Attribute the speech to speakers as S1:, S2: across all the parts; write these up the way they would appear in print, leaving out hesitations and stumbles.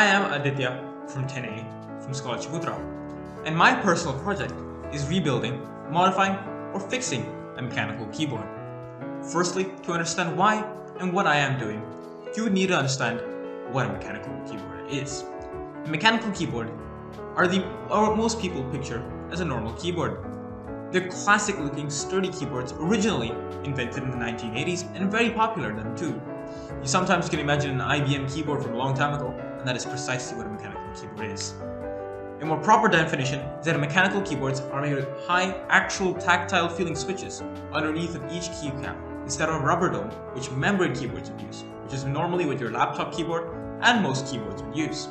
S1: I am Aditya from 10A from Scholar Chibutra, and my personal project is rebuilding, modifying, or fixing a mechanical keyboard. Firstly, to understand why and what I am doing, you would need to understand what a mechanical keyboard is. A mechanical keyboard are what most people picture as a normal keyboard. They're classic looking sturdy keyboards originally invented in the 1980s and very popular then too. You sometimes can imagine an IBM keyboard from a long time ago, and that is precisely what a mechanical keyboard is. A more proper definition is that mechanical keyboards are made with high actual tactile feeling switches underneath of each keycap instead of a rubber dome, which membrane keyboards would use, which is normally what your laptop keyboard and most keyboards would use.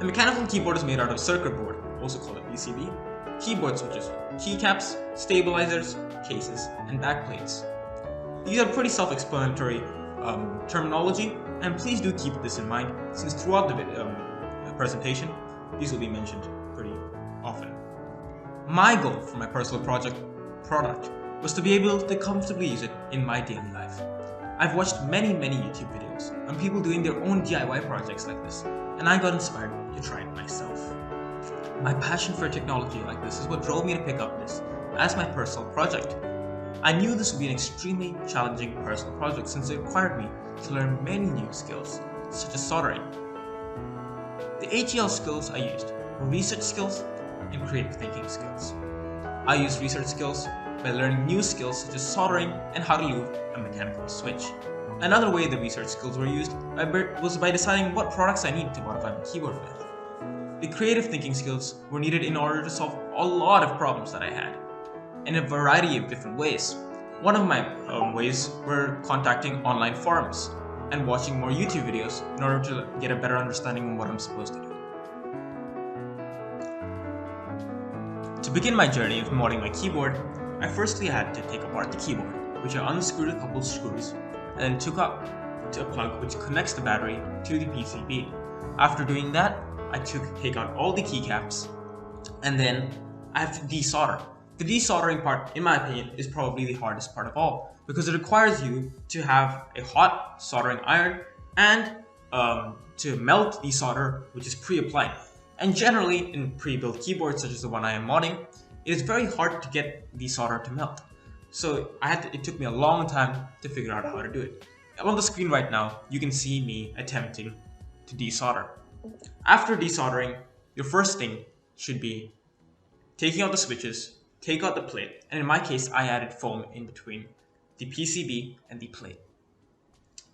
S1: A mechanical keyboard is made out of circuit board, also called a PCB, keyboard switches, keycaps, stabilizers, cases, and backplates. These are pretty self-explanatory terminology, and please do keep this in mind since throughout the presentation, these will be mentioned pretty often. My goal for my personal product was to be able to comfortably use it in my daily life. I've watched many YouTube videos on people doing their own DIY projects like this, and I got inspired to try it myself. My passion for technology like this is what drove me to pick up this as my personal project. I knew this would be an extremely challenging personal project since it required me to learn many new skills, such as soldering. The ATL skills I used were research skills and creative thinking skills. I used research skills by learning new skills such as soldering and how to move a mechanical switch. Another way the research skills were used was by deciding what products I needed to modify my keyboard with. The creative thinking skills were needed in order to solve a lot of problems that I had, in a variety of different ways. One of my ways were contacting online forums and watching more YouTube videos in order to get a better understanding of what I'm supposed to do. To begin my journey of modding my keyboard, I firstly had to take apart the keyboard, which I unscrewed a couple of screws and then took up to a plug which connects the battery to the PCB. After doing that, I take out all the keycaps, and then I have to desolder. The desoldering part, in my opinion, is probably the hardest part of all because it requires you to have a hot soldering iron and to melt the solder, which is pre-applied. And generally, in pre-built keyboards such as the one I am modding, it is very hard to get the solder to melt. So it took me a long time to figure out how to do it. On the screen right now, you can see me attempting to desolder. After desoldering, your first thing should be taking out the switches, take out the plate, and in my case, I added foam in between the PCB and the plate.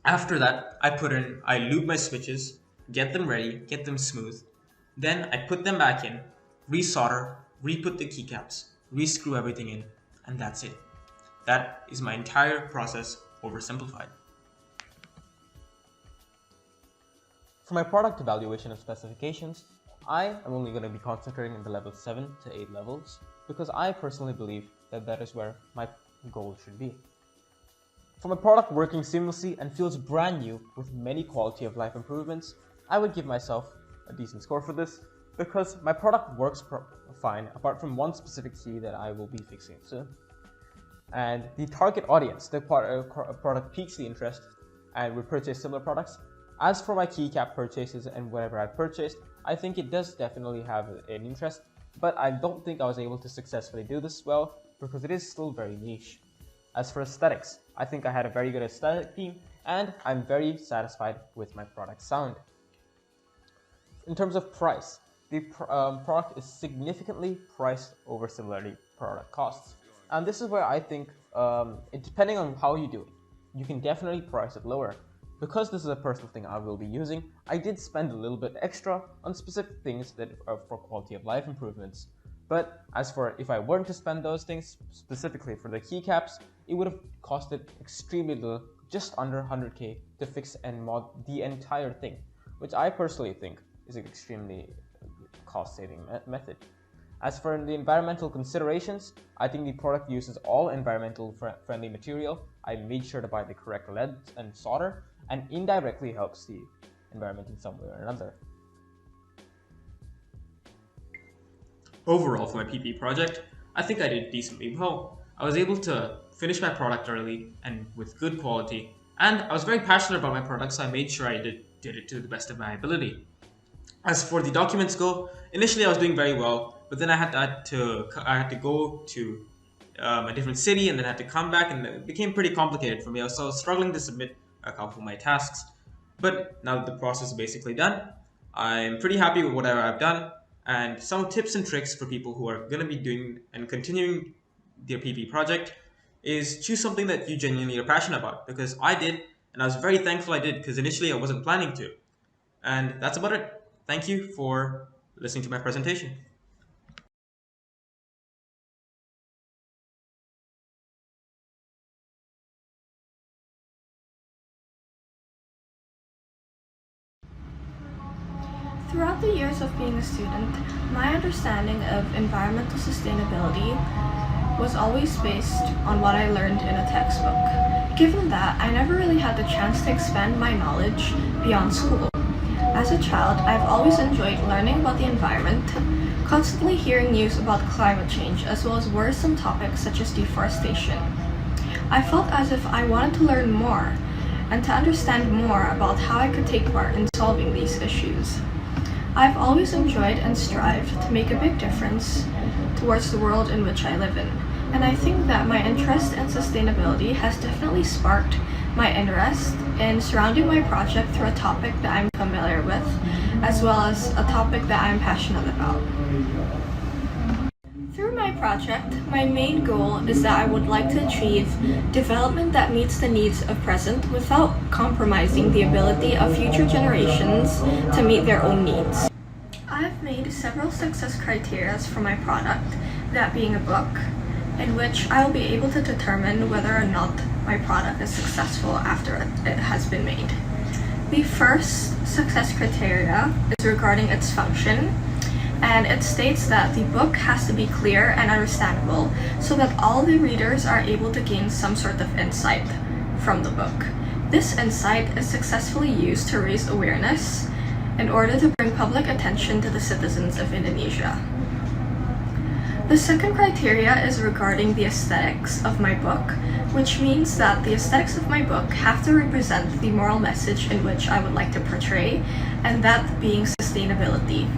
S1: After that, I lube my switches, get them ready, get them smooth. Then I put them back in, resolder, re-put the keycaps, re-screw everything in, and that's it. That is my entire process oversimplified. For my product evaluation of specifications, I am only going to be concentrating in the level 7 to 8 levels because I personally believe that that is where my goal should be. For my product working seamlessly and feels brand new with many quality of life improvements, I would give myself a decent score for this because my product works fine apart from one specific key that I will be fixing soon. And the target audience, the product piques the interest and would purchase similar products. As for my keycap purchases and whatever I've purchased, I think it does definitely have an interest, but I don't think I was able to successfully do this well because it is still very niche. As for aesthetics, I think I had a very good aesthetic team and I'm very satisfied with my product sound. In terms of price, the product is significantly priced over similarly product costs. And this is where I think, depending on how you do it, you can definitely price it lower. Because this is a personal thing I will be using, I did spend a little bit extra on specific things that are for quality of life improvements. But as for if I weren't to spend those things, specifically for the keycaps, it would have costed extremely little, just under 100k to fix and mod the entire thing, which I personally think is an extremely cost-saving method. As for the environmental considerations, I think the product uses all environmental friendly material. I made sure to buy the correct lead and solder, and indirectly helps the environment in some way or another. Overall, for my PP project, I think I did decently well. I was able to finish my product early and with good quality, and I was very passionate about my product, so I made sure I did did it to the best of my ability. As for the documents go, initially I was doing very well, but then I had to go to a different city, and then I had to come back, and it became pretty complicated for me. So I was struggling to submit a couple of my tasks. But now that the process is basically done, I'm pretty happy with whatever I've done. And some tips and tricks for people who are going to be doing and continuing their PP project is choose something that you genuinely are passionate about. Because I did, and I was very thankful I did, because initially I wasn't planning to. And that's about it. Thank you for listening to my presentation.
S2: Throughout the years of being a student, my understanding of environmental sustainability was always based on what I learned in a textbook. Given that, I never really had the chance to expand my knowledge beyond school. As a child, I've always enjoyed learning about the environment, constantly hearing news about climate change, as well as worrisome topics such as deforestation. I felt as if I wanted to learn more and to understand more about how I could take part in solving these issues. I've always enjoyed and strived to make a big difference towards the world in which I live in, and I think that my interest in sustainability has definitely sparked my interest in surrounding my project through a topic that I'm familiar with, as well as a topic that I'm passionate about. Through my project, my main goal is that I would like to achieve development that meets the needs of present without compromising the ability of future generations to meet their own needs. I've made several success criteria for my product, that being a book, in which I will be able to determine whether or not my product is successful after it has been made. The first success criteria is regarding its function, and it states that the book has to be clear and understandable so that all the readers are able to gain some sort of insight from the book. This insight is successfully used to raise awareness in order to bring public attention to the citizens of Indonesia. The second criteria is regarding the aesthetics of my book, which means that the aesthetics of my book have to represent the moral message in which I would like to portray, and that being sustainability.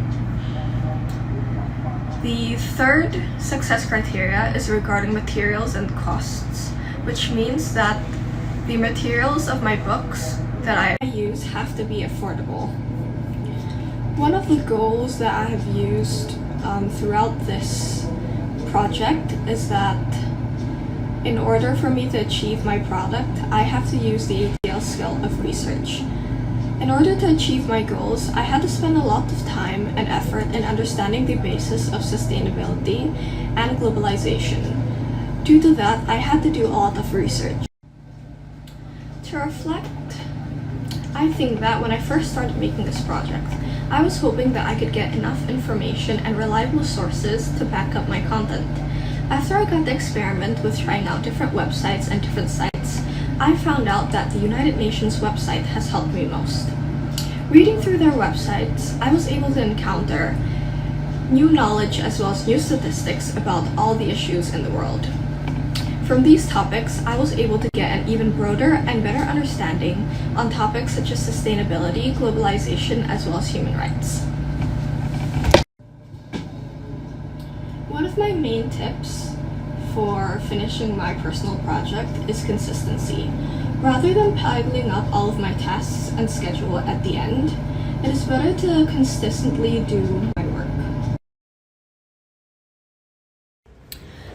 S2: The third success criteria is regarding materials and costs, which means that the materials of my books that I use have to be affordable. One of the goals that I have used throughout this project is that in order for me to achieve my product, I have to use the ATL skill of research. In order to achieve my goals, I had to spend a lot of time and effort in understanding the basis of sustainability and globalization. Due to that, I had to do a lot of research. To reflect, I think that when I first started making this project, I was hoping that I could get enough information and reliable sources to back up my content. After I got to experiment with trying out different websites and different sites, I found out that the United Nations website has helped me most. Reading through their websites, I was able to encounter new knowledge as well as new statistics about all the issues in the world. From these topics, I was able to get an even broader and better understanding on topics such as sustainability, globalization, as well as human rights. One of my main tips for finishing my personal project is consistency. Rather than piling up all of my tasks and schedule at the end, it is better to consistently do my work.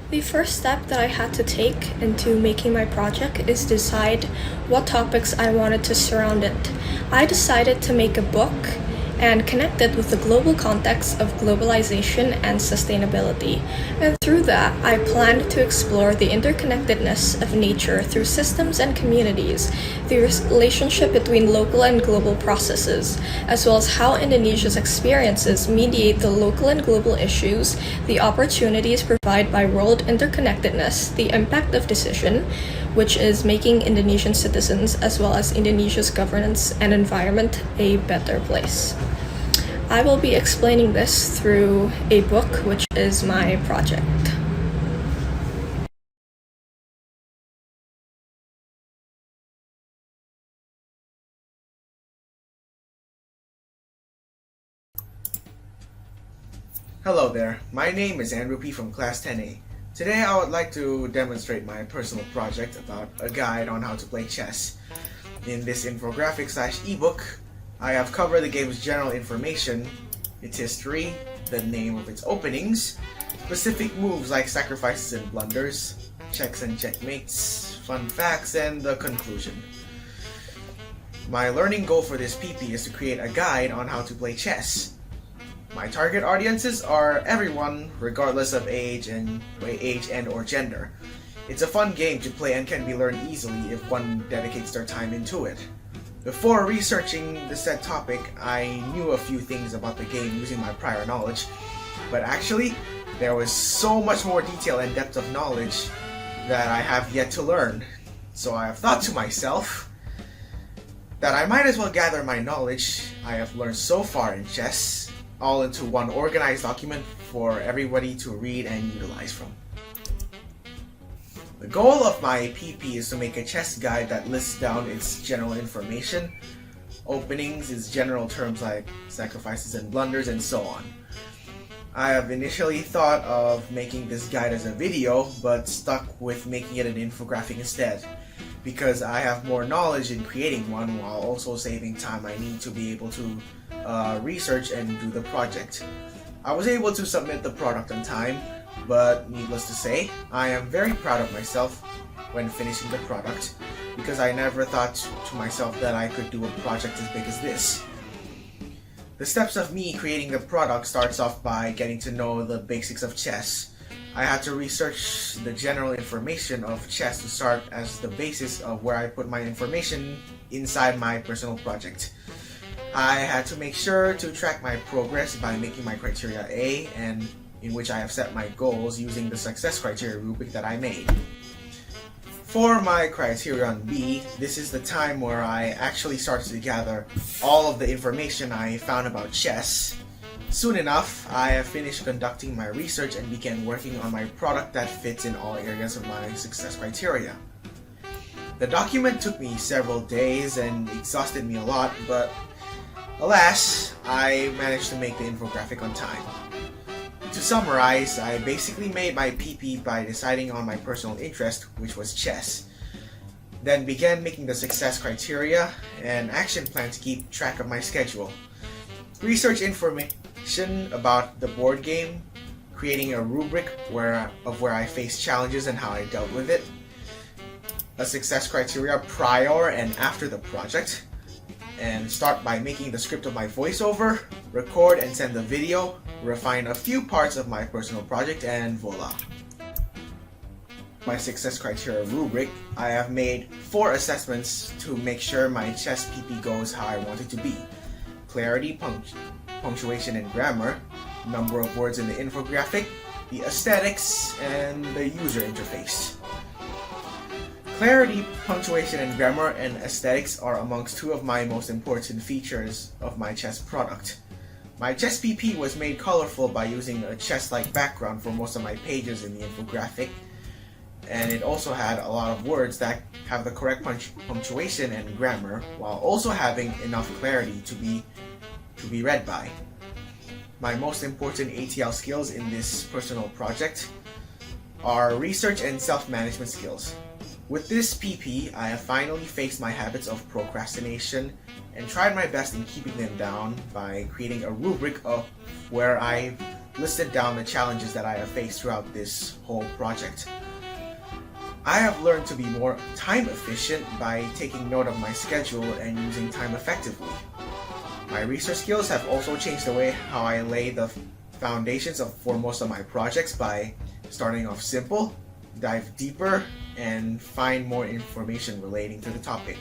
S2: The first step that I had to take into making my project is decide what topics I wanted to surround it. I decided to make a book and connect it with the global context of globalization and sustainability. And through that, I planned to explore the interconnectedness of nature through systems and communities, the relationship between local and global processes, as well as how Indonesia's experiences mediate the local and global issues, the opportunities provided by world interconnectedness, the impact of decision, which is making Indonesian citizens as well as Indonesia's governance and environment a better place. I will be explaining this through a book, which is my project.
S3: Hello there, my name is Andrew P. from Class 10A. Today I would like to demonstrate my personal project about a guide on how to play chess. In this infographic/ebook, I have covered the game's general information, its history, the name of its openings, specific moves like sacrifices and blunders, checks and checkmates, fun facts, and the conclusion. My learning goal for this PP is to create a guide on how to play chess. My target audiences are everyone, regardless of age and or gender. It's a fun game to play and can be learned easily if one dedicates their time into it. Before researching the said topic, I knew a few things about the game using my prior knowledge, but actually, there was so much more detail and depth of knowledge that I have yet to learn. So I have thought to myself that I might as well gather my knowledge I have learned so far in chess all into one organized document for everybody to read and utilize from. The goal of my PP is to make a chess guide that lists down its general information, openings, its general terms like sacrifices and blunders, and so on. I have initially thought of making this guide as a video, but stuck with making it an infographic instead, because I have more knowledge in creating one while also saving time I need to be able to research and do the project. I was able to submit the product on time, but needless to say, I am very proud of myself when finishing the product, because I never thought to myself that I could do a project as big as this. The steps of me creating the product starts off by getting to know the basics of chess. I had to research the general information of chess to start as the basis of where I put my information inside my personal project. I had to make sure to track my progress by making my criteria A, and in which I have set my goals using the success criteria rubric that I made. For my criterion B, this is the time where I actually started to gather all of the information I found about chess. Soon enough, I have finished conducting my research and began working on my product that fits in all areas of my success criteria. The document took me several days and exhausted me a lot, but alas, I managed to make the infographic on time. To summarize, I basically made my PP by deciding on my personal interest, which was chess. Then began making the success criteria and action plan to keep track of my schedule. Research information about the board game, creating a rubric where I faced challenges and how I dealt with it, a success criteria prior and after the project, and start by making the script of my voiceover, record and send the video, refine a few parts of my personal project, and voila. My success criteria rubric, I have made 4 assessments to make sure my chess PP goes how I want it to be. Clarity, punctuation and grammar, number of words in the infographic, the aesthetics, and the user interface. Clarity, punctuation and grammar, and aesthetics are amongst 2 of my most important features of my chess product. My chess PP was made colorful by using a chess-like background for most of my pages in the infographic, and it also had a lot of words that have the correct punctuation and grammar, while also having enough clarity to be read by. My most important ATL skills in this personal project are research and self-management skills. With this PP, I have finally faced my habits of procrastination and tried my best in keeping them down by creating a rubric of where I listed down the challenges that I have faced throughout this whole project. I have learned to be more time efficient by taking note of my schedule and using time effectively. My research skills have also changed the way how I lay the foundations for most of my projects by starting off simple, dive deeper, and find more information relating to the topic.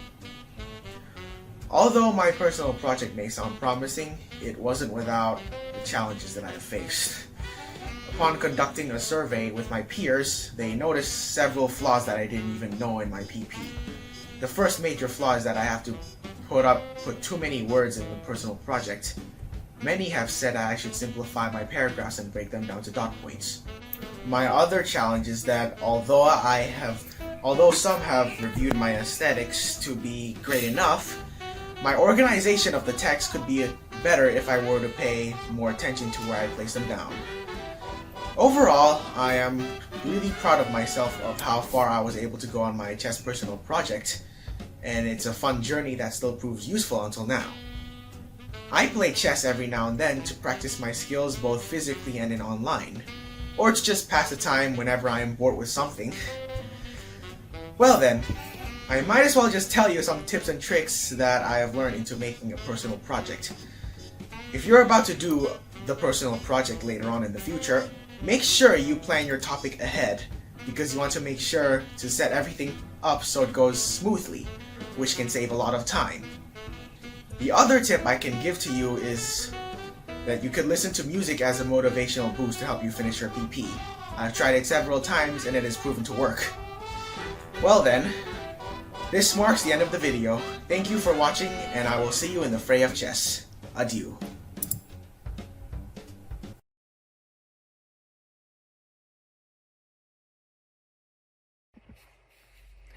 S3: Although my personal project may sound promising, it wasn't without the challenges that I have faced. Upon conducting a survey with my peers, they noticed several flaws that I didn't even know in my PP. The first major flaw is that I have to put too many words in the personal project. Many have said that I should simplify my paragraphs and break them down to dot points. My other challenge is that although some have reviewed my aesthetics to be great enough, my organization of the text could be better if I were to pay more attention to where I place them down. Overall, I am really proud of myself of how far I was able to go on my chess personal project, and it's a fun journey that still proves useful until now. I play chess every now and then to practice my skills both physically and in online, or to just pass the time whenever I am bored with something. Well then, I might as well just tell you some tips and tricks that I have learned into making a personal project. If you're about to do the personal project later on in the future, make sure you plan your topic ahead, because you want to make sure to set everything up so it goes smoothly, which can save a lot of time. The other tip I can give to you is that you could listen to music as a motivational boost to help you finish your PP. I've tried it several times and it has proven to work. Well then, this marks the end of the video. Thank you for watching, and I will see you in the fray of chess. Adieu.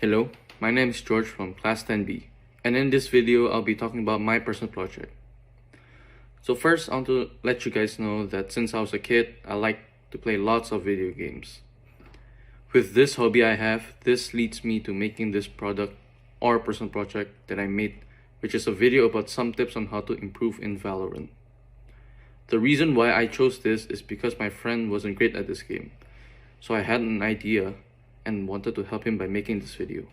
S4: Hello, my name is George from Class 10B, and in this video I'll be talking about my personal project. So first, I want to let you guys know that since I was a kid, I like to play lots of video games. With this hobby I have, this leads me to making this product or personal project that I made, which is a video about some tips on how to improve in Valorant. The reason why I chose this is because my friend wasn't great at this game, so I had an idea and wanted to help him by making this video.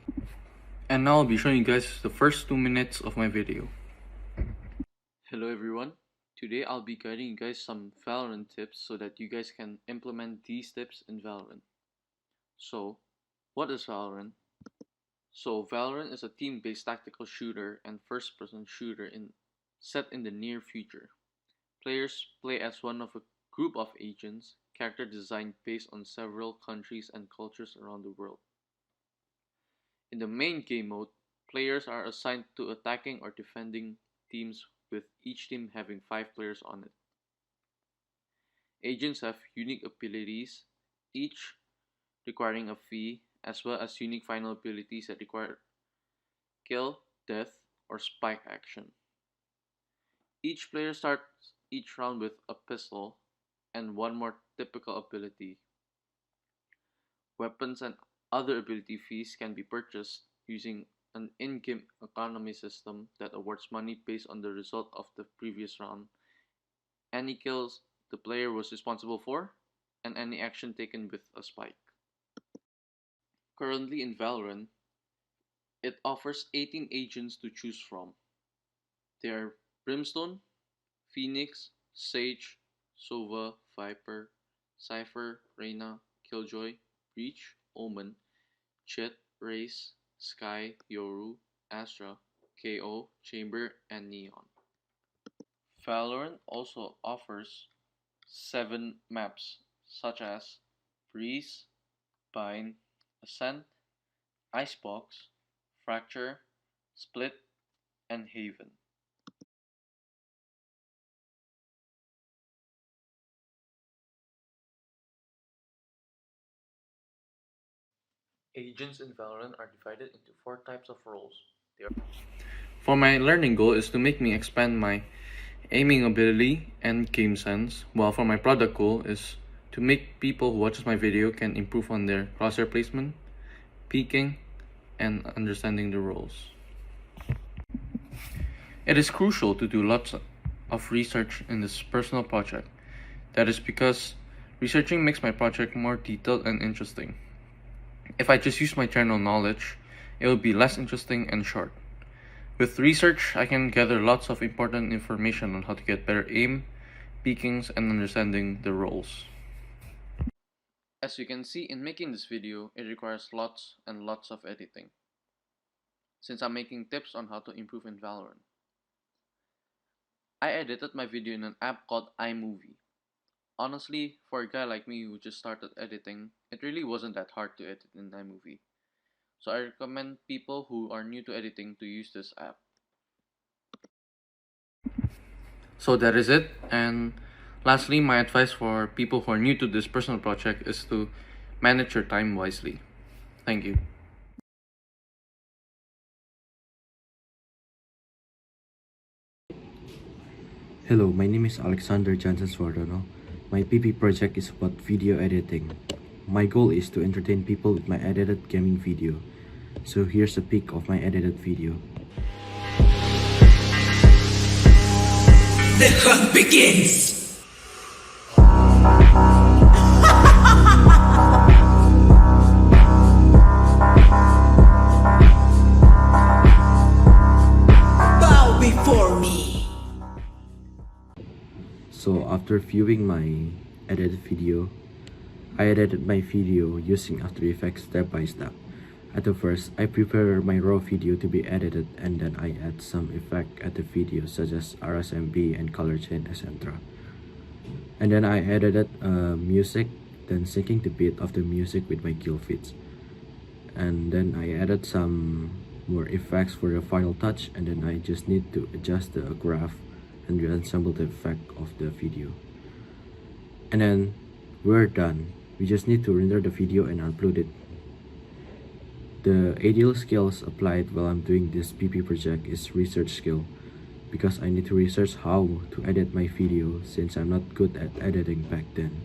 S4: And now I'll be showing you guys the first 2 minutes of my video. Hello everyone, today I'll be guiding you guys some Valorant tips so that you guys can implement these tips in Valorant. So, what is Valorant? So Valorant is a team-based tactical shooter and first-person shooter set in the near future. Players play as one of a group of agents, character designed based on several countries and cultures around the world. In the main game mode, players are assigned to attacking or defending teams, with each team having 5 players on it. Agents have unique abilities, each requiring a fee, as well as unique final abilities that require kill, death, or spike action. Each player starts each round with a pistol and one more typical ability. Weapons and other ability fees can be purchased using an in-game economy system that awards money based on the result of the previous round, any kills the player was responsible for, and any action taken with a spike. Currently in Valorant, it offers 18 agents to choose from. They are Brimstone, Phoenix, Sage, Sova, Viper, Cypher, Reyna, Killjoy, Breach, Omen, Chet, Raze, Sky, Yoru, Astra, KO, Chamber, and Neon. Valorant also offers 7 maps such as Breeze, Bind, Ascent, Icebox, Fracture, Split, and Haven. Agents in Valorant are divided into 4 types of roles. For my learning goal is to make me expand my aiming ability and game sense, while for my product goal is to make people who watches my video can improve on their crosshair placement, peeking, and understanding the roles. It is crucial to do lots of research in this personal project. That is because researching makes my project more detailed and interesting. If I just use my general knowledge, it will be less interesting and short. With research, I can gather lots of important information on how to get better aim, peekings, and understanding the roles. As you can see in making this video, it requires lots and lots of editing, since I'm making tips on how to improve in Valorant. I edited my video in an app called iMovie. Honestly, for a guy like me who just started editing, it really wasn't that hard to edit in iMovie. So I recommend people who are new to editing to use this app. So that is it, and lastly, my advice for people who are new to this personal project is to manage your time wisely. Thank you.
S5: Hello, my name is Alexander Jansen Suardono. My PP project is about video editing. My goal is to entertain people with my edited gaming video. So here's a peek of my edited video.
S6: The hunt begins! Bow before me!
S5: So after viewing my edited video, I edited my video using After Effects step by step. At the first, I prepare my raw video to be edited and then I add some effect at the video such as RSMB and color chain, etc. And then I edited music, then syncing the beat of the music with my kill feeds. And then I added some more effects for the final touch, and then I just need to adjust the graph and reassemble the effect of the video. And then we're done. We just need to render the video and upload it. The ideal skills applied while I'm doing this PP project is research skill, because I need to research how to edit my video since I'm not good at editing back then.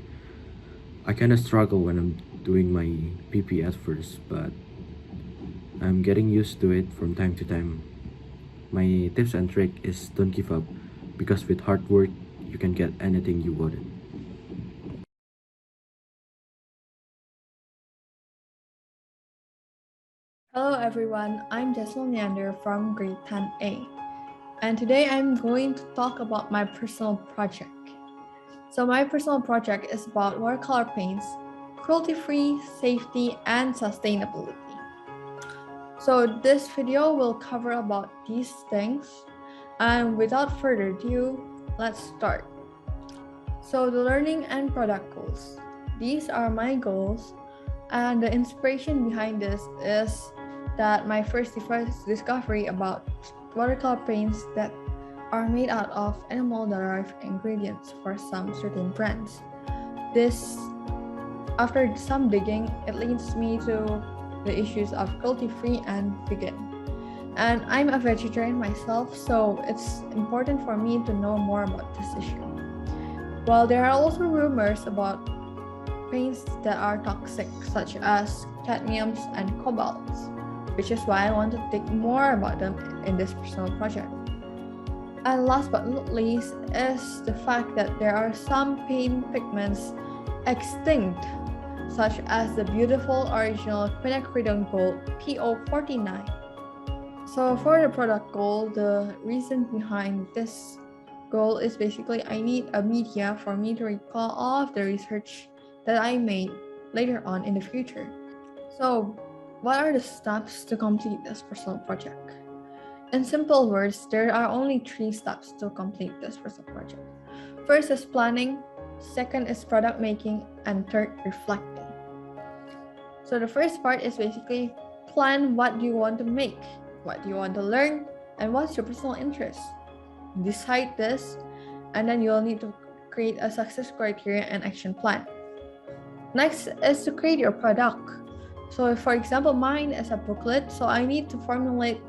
S5: I kinda struggle when I'm doing my PP at first, but I'm getting used to it from time to time. My tips and trick is don't give up, because with hard work, you can get anything you wanted.
S2: Hello everyone, I'm Jesselyn Leander from grade 10A, and today I'm going to talk about my personal project. So my personal project is about watercolor paints, cruelty-free, safety, and sustainability. So this video will cover about these things, and without further ado, let's start. So the learning and product goals. These are my goals, and the inspiration behind this is that my first discovery about watercolor paints that are made out of animal-derived ingredients for some certain brands. This, after some digging, it leads me to the issues of cruelty-free and vegan. And I'm a vegetarian myself, so it's important for me to know more about this issue. While there are also rumors about paints that are toxic, such as cadmiums and cobalts, which is why I want to think more about them in this personal project. And last but not least is the fact that there are some paint pigments extinct, such as the beautiful original quinacridone gold PO49. So for the product goal, the reason behind this goal is basically I need a media for me to recall all of the research that I made later on in the future. So what are the steps to complete this personal project? In simple words, there are only 3 steps to complete this personal project. First is planning, second is product making, and third, reflecting. So the first part is basically plan what you want to make, what you want to learn, and what's your personal interest. Decide this, and then you'll need to create a success criteria and action plan. Next is to create your product. So for example, mine is a booklet, so I need to formulate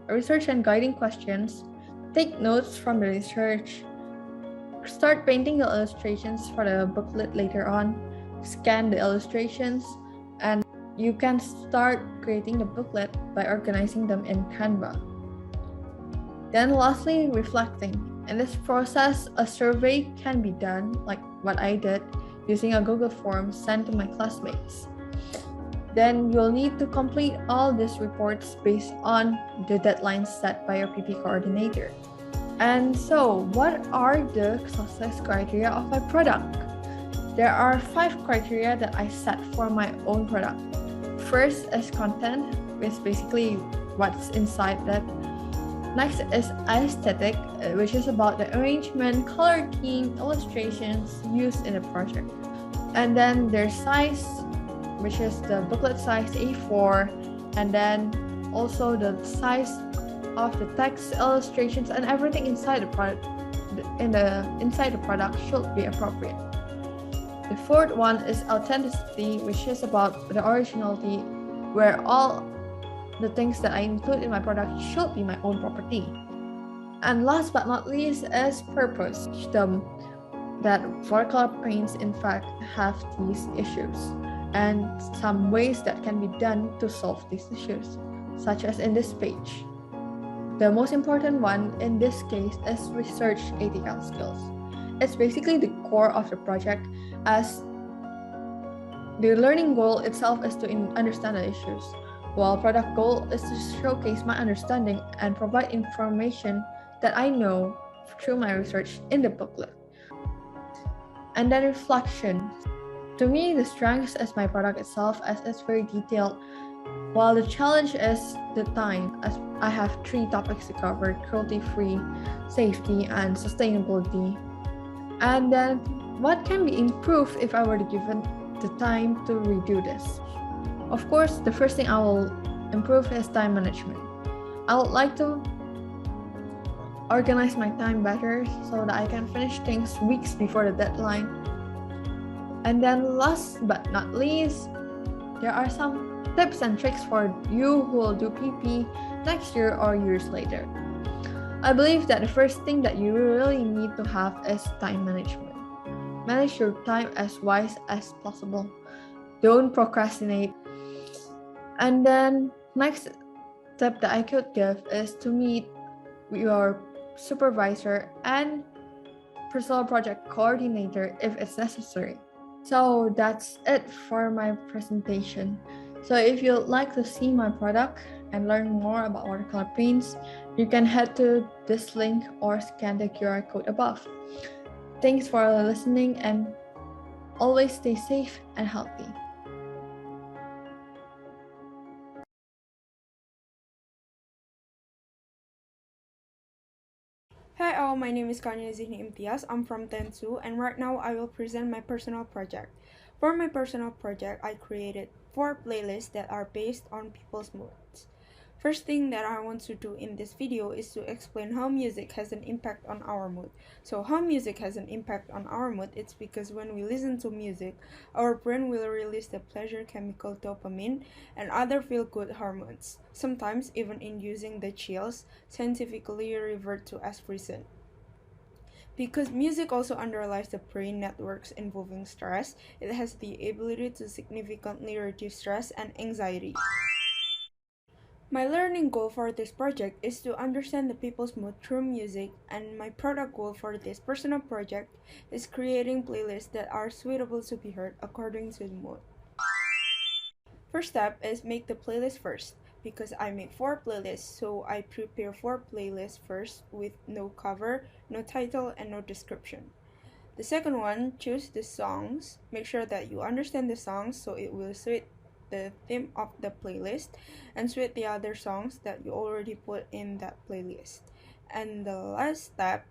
S2: research and guiding questions, take notes from the research, start painting the illustrations for the booklet later on, scan the illustrations, and you can start creating the booklet by organizing them in Canva. Then lastly, reflecting. In this process, a survey can be done, like what I did, using a Google form sent to my classmates. Then you'll need to complete all these reports based on the deadlines set by your PP coordinator. And so, what are the success criteria of my product? There are 5 criteria that I set for my own product. First is content, which is basically what's inside that. Next is aesthetic, which is about the arrangement, color scheme, illustrations used in the project. And then there's size, which is the booklet size A4, and then also the size of the text, illustrations, and everything inside the product. Inside the product should be appropriate. The fourth one is authenticity, which is about the originality, where all the things that I include in my product should be my own property.
S7: And last but not least is purpose. Them that watercolor paints in fact have these issues and some ways that can be done to solve these issues, such as in this page. The most important one in this case is research ATL skills. It's basically the core of the project, as the learning goal itself is to understand the issues, while product goal is to showcase my understanding and provide information that I know through my research in the booklet. And then reflection. To me, the strength is my product itself, as it's very detailed, while the challenge is the time, as I have 3 topics to cover: cruelty-free, safety, and sustainability. And then what can be improved if I were to given the time to redo this? Of course, the first thing I will improve is time management. I would like to organize my time better so that I can finish things weeks before the deadline. And then last but not least, there are some tips and tricks for you who will do PP next year or years later. I believe that the first thing that you really need to have is time management. Manage your time as wise as possible. Don't procrastinate. And then next tip that I could give is to meet your supervisor and personal project coordinator if it's necessary. So that's it for my presentation. So if you'd like to see my product and learn more about watercolor paints, you can head to this link or scan the QR code above. Thanks for listening and always stay safe and healthy.
S8: Hi all, my name is Kanya Zihni Imtiaz. I'm from Tensu, and right now I will present my personal project. For my personal project, I created 4 playlists that are based on people's moods. First thing that I want to do in this video is to explain how music has an impact on our mood. So how music has an impact on our mood, it's because when we listen to music, our brain will release the pleasure chemical dopamine and other feel-good hormones, sometimes even inducing the chills, scientifically referred to as frisson. Because music also underlies the brain networks involving stress, it has the ability to significantly reduce stress and anxiety. My learning goal for this project is to understand the people's mood through music, and my product goal for this personal project is creating playlists that are suitable to be heard according to the mood. First step is make the playlist first. Because I make 4 playlists, so I prepare 4 playlists first with no cover, no title, and no description. The second one, choose the songs. Make sure that you understand the songs so it will suit the theme of the playlist and suit the other songs that you already put in that playlist. And the last step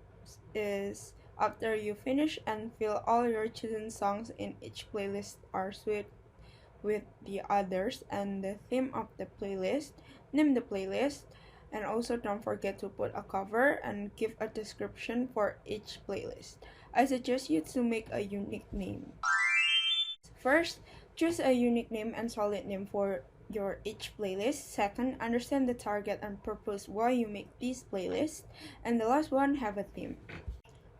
S8: is after you finish and feel all your chosen songs in each playlist are suited with the others and the theme of the playlist, name the playlist, and also don't forget to put a cover and give a description for each playlist. I suggest you to make a unique name. First, choose a unique name and solid name for your each playlist. Second, understand the target and purpose why you make these playlists. And the last one, have a theme.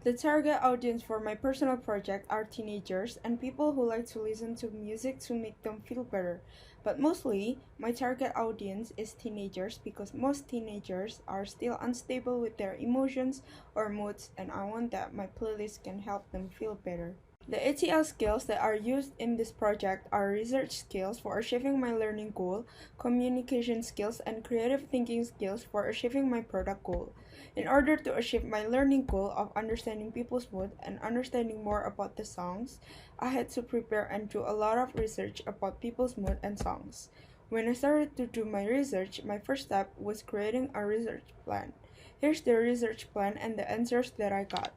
S8: The target audience for my personal project are teenagers and people who like to listen to music to make them feel better. But mostly, my target audience is teenagers because most teenagers are still unstable with their emotions or moods, and I want that my playlist can help them feel better. The ATL skills that are used in this project are research skills for achieving my learning goal, communication skills, and creative thinking skills for achieving my product goal. In order to achieve my learning goal of understanding people's mood and understanding more about the songs, I had to prepare and do a lot of research about people's mood and songs. When I started to do my research, my first step was creating a research plan. Here's the research plan and the answers that I got.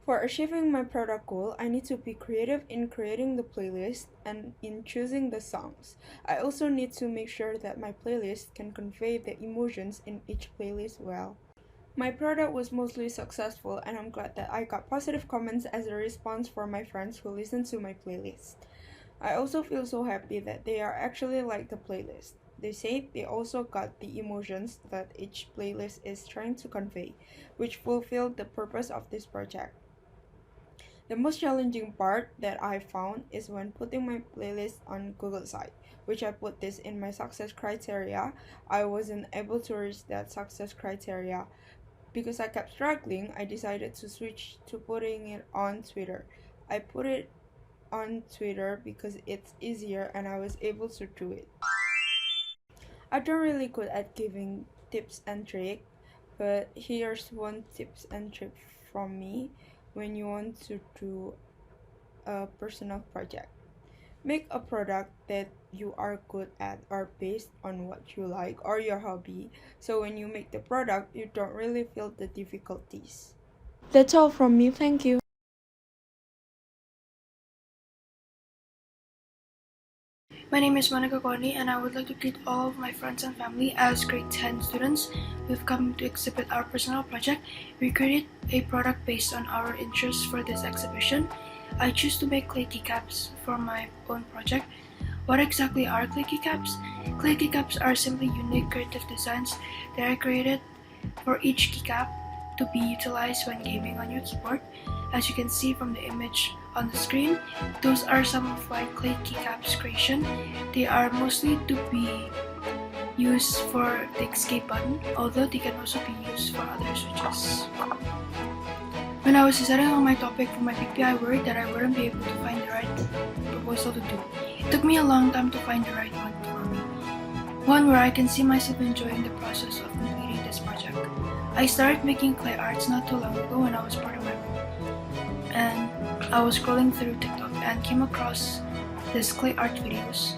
S8: For achieving my product goal, I need to be creative in creating the playlist and in choosing the songs. I also need to make sure that my playlist can convey the emotions in each playlist well. My product was mostly successful, and I'm glad that I got positive comments as a response from my friends who listened to my playlist. I also feel so happy that they are actually like the playlist. they say they also got the emotions that each playlist is trying to convey, which fulfilled the purpose of this project. The most challenging part that I found is when putting my playlist on Google site, which I put this in my success criteria. I wasn't able to reach that success criteria. Because I kept struggling, I decided to switch to putting it on Twitter. I put it on Twitter because it's easier and I was able to do it. I don't really good at giving tips and tricks, but here's one tips and trick from me when you want to do a personal project. Make a product that you are good at or based on what you like or your hobby, so when you make the product, you don't really feel the difficulties. That's all from me, thank you.
S9: My name is Monica Kwani, and I would like to greet all of my friends and family as grade 10 students. We've come to exhibit our personal project. We created a product based on our interests for this exhibition. I choose to make clay keycaps for my own project. What exactly are clay keycaps? Clay keycaps are simply unique creative designs that are created for each keycap to be utilized when gaming on your keyboard. As you can see from the image on the screen, those are some of my clay keycaps creation. They are mostly to be used for the escape button, although they can also be used for other switches. When I was deciding on my topic for my PP, I worried that I wouldn't be able to find the right proposal to do. It took me a long time to find the right one for me. One where I can see myself enjoying the process of completing this project. I started making clay arts not too long ago when I was bored of my room. And I was scrolling through TikTok and came across these clay art videos.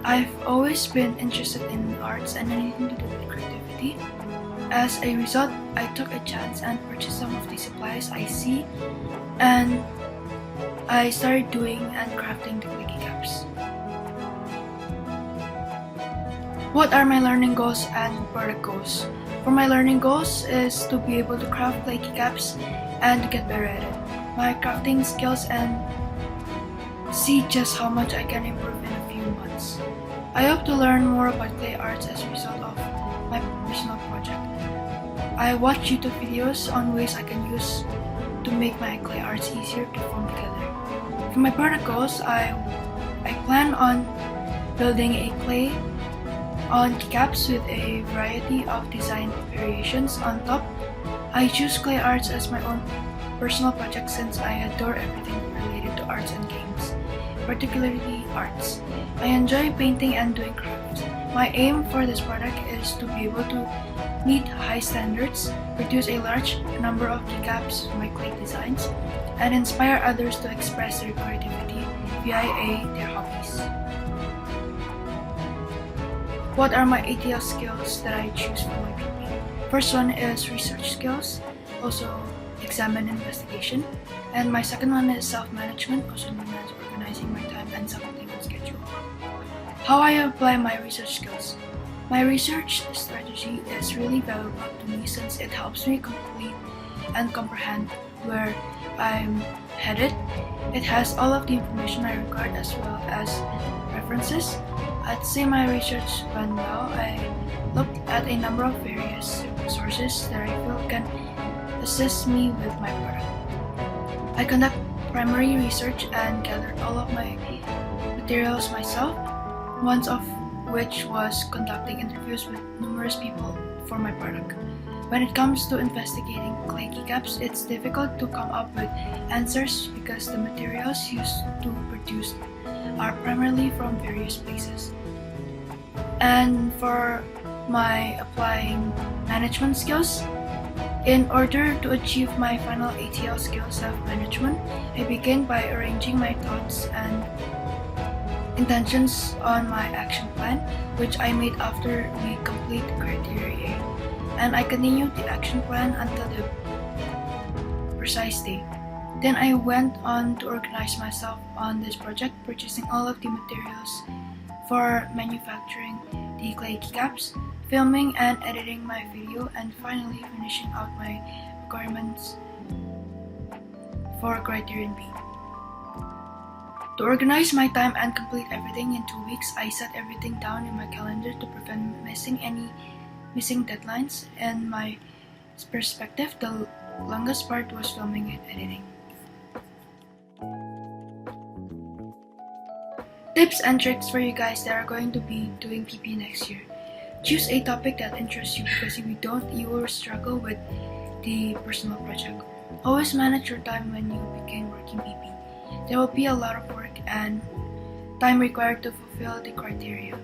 S9: I've always been interested in arts and anything to do with creativity. As a result, I took a chance and purchased some of the supplies I see, and I started doing and crafting the clay keycaps. What are my learning goals and product goals? For my learning goals is to be able to craft clay keycaps and to get better at it. My crafting skills and see just how much I can improve in a few months. I hope to learn more about clay arts as a result of my personal project. I watch YouTube videos on ways I can use to make my clay arts easier to form together. For my product goals, I plan on building a clay on keycaps with a variety of design variations on top. I choose clay arts as my own personal project since I adore everything related to arts and games, particularly arts. I enjoy painting and doing crafts. My aim for this product is to be able to meet high standards, produce a large number of keycaps with my clay designs, and inspire others to express their creativity via their hobbies. What are my ATL skills that I choose for my PP? First one is research skills, also exam and investigation, and my second one is self-management, also known as organizing my time and something on schedule. How I apply my research skills. My research strategy is really valuable to me since it helps me complete and comprehend where I'm headed. It has all of the information I required as well as references. I'd say my research went well. I looked at a number of various sources that I feel can assist me with my product. I conduct primary research and gathered all of my materials myself, one of which was conducting interviews with numerous people for my product. When it comes to investigating clay keycaps, it's difficult to come up with answers because the materials used to produce are primarily from various places. And for my applying management skills, in order to achieve my final ATL skills of management, I begin by arranging my thoughts and intentions on my action plan, which I made after we complete criteria A. And I continued the action plan until the precise day. Then I went on to organize myself on this project, purchasing all of the materials for manufacturing the clay keycaps, filming and editing my video, and finally finishing out my requirements for Criterion B. To organize my time and complete everything in 2 weeks, I set everything down in my calendar to prevent missing deadlines. In my perspective, the longest part was filming and editing. Tips and tricks for you guys that are going to be doing PP next year. Choose a topic that interests you, because if you don't, you will struggle with the personal project. Always manage your time when you begin working PP. There will be a lot of work and time required to fulfill the criteria.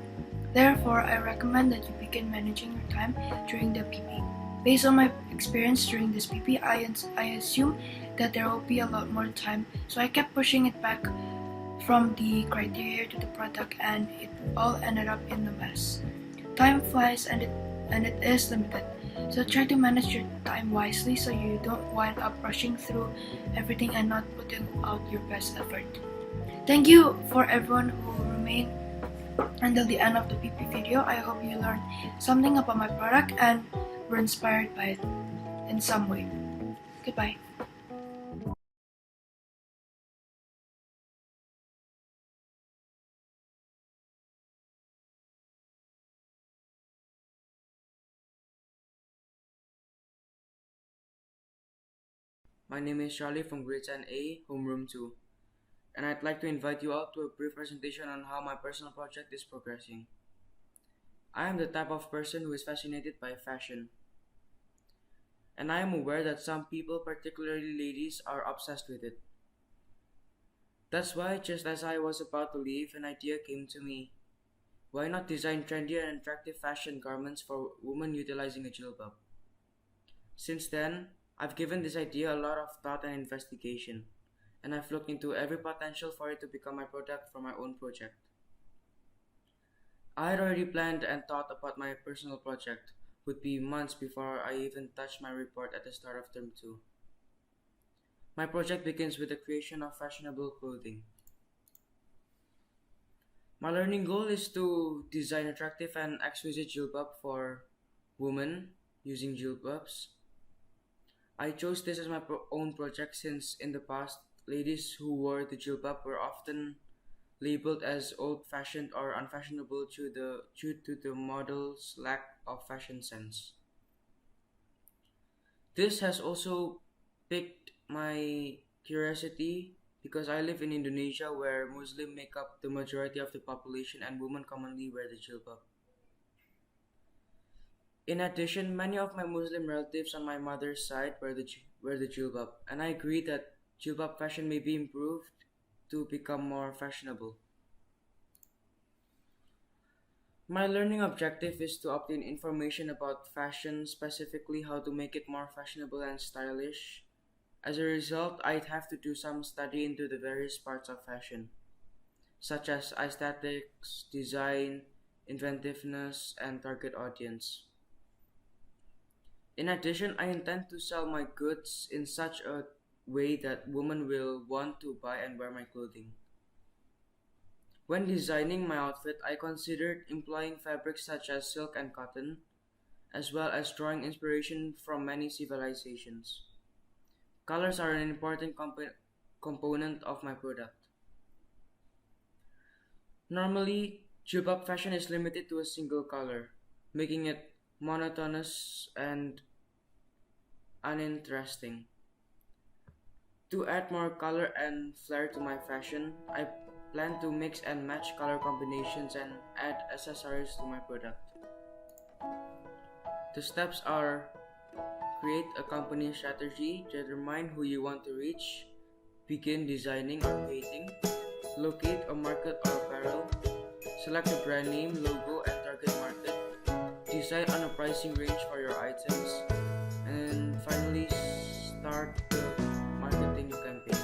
S9: Therefore, I recommend that you begin managing your time during the PP. Based on my experience during this PP, I assume that there will be a lot more time, so I kept pushing it back from the criteria to the product, and it all ended up in the mess. Time flies and it is limited, so try to manage your time wisely so you don't wind up rushing through everything and not putting out your best effort. Thank you for everyone who remained until the end of the PP video. I hope you learned something about my product and were inspired by it in some way. Goodbye.
S10: My name is Charlie from grade 10A, homeroom 2, and I'd like to invite you all to a brief presentation on how my personal project is progressing. I am the type of person who is fascinated by fashion, and I am aware that some people, particularly ladies, are obsessed with it. That's why, just as I was about to leave, an idea came to me. Why not design trendy and attractive fashion garments for women utilizing a jilbab? Since then, I've given this idea a lot of thought and investigation, and I've looked into every potential for it to become my product for my own project. I had already planned and thought about my personal project would be months before I even touched my report at the start of term 2. My project begins with the creation of fashionable clothing. My learning goal is to design attractive and exquisite jilbab for women using jilbabs. I chose this as my own project since in the past, ladies who wore the jilbab were often labeled as old-fashioned or unfashionable due to the model's lack of fashion sense. This has also piqued my curiosity because I live in Indonesia, where Muslims make up the majority of the population and women commonly wear the jilbab. In addition, many of my Muslim relatives on my mother's side wear the jilbab, and I agree that jilbab fashion may be improved to become more fashionable. My learning objective is to obtain information about fashion, specifically how to make it more fashionable and stylish. As a result, I'd have to do some study into the various parts of fashion, such as aesthetics, design, inventiveness, and target audience. In addition, I intend to sell my goods in such a way that women will want to buy and wear my clothing. When designing my outfit, I considered employing fabrics such as silk and cotton, as well as drawing inspiration from many civilizations. Colors are an important component of my product. Normally, jilbab fashion is limited to a single color, making it monotonous and uninteresting. To add more color and flair to my fashion, I plan to mix and match color combinations and add accessories to my product. The steps are: create a company strategy, determine who you want to reach, begin designing or creating, locate a market or apparel, select a brand name, logo, and target market, decide on a pricing range for your items, and finally start the marketing campaign.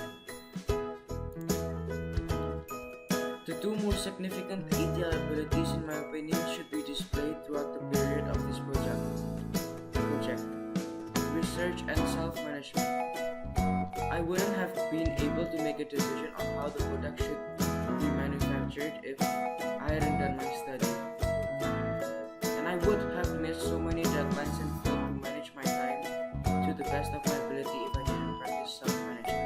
S10: The two most significant ATL abilities in my opinion should be displayed throughout the period of this project. Research and self-management. I wouldn't have been able to make a decision on how the product should be manufactured if I hadn't done my study. And I would have missed so many deadlines and failed to manage my time to the best of my ability if I didn't practice self-management.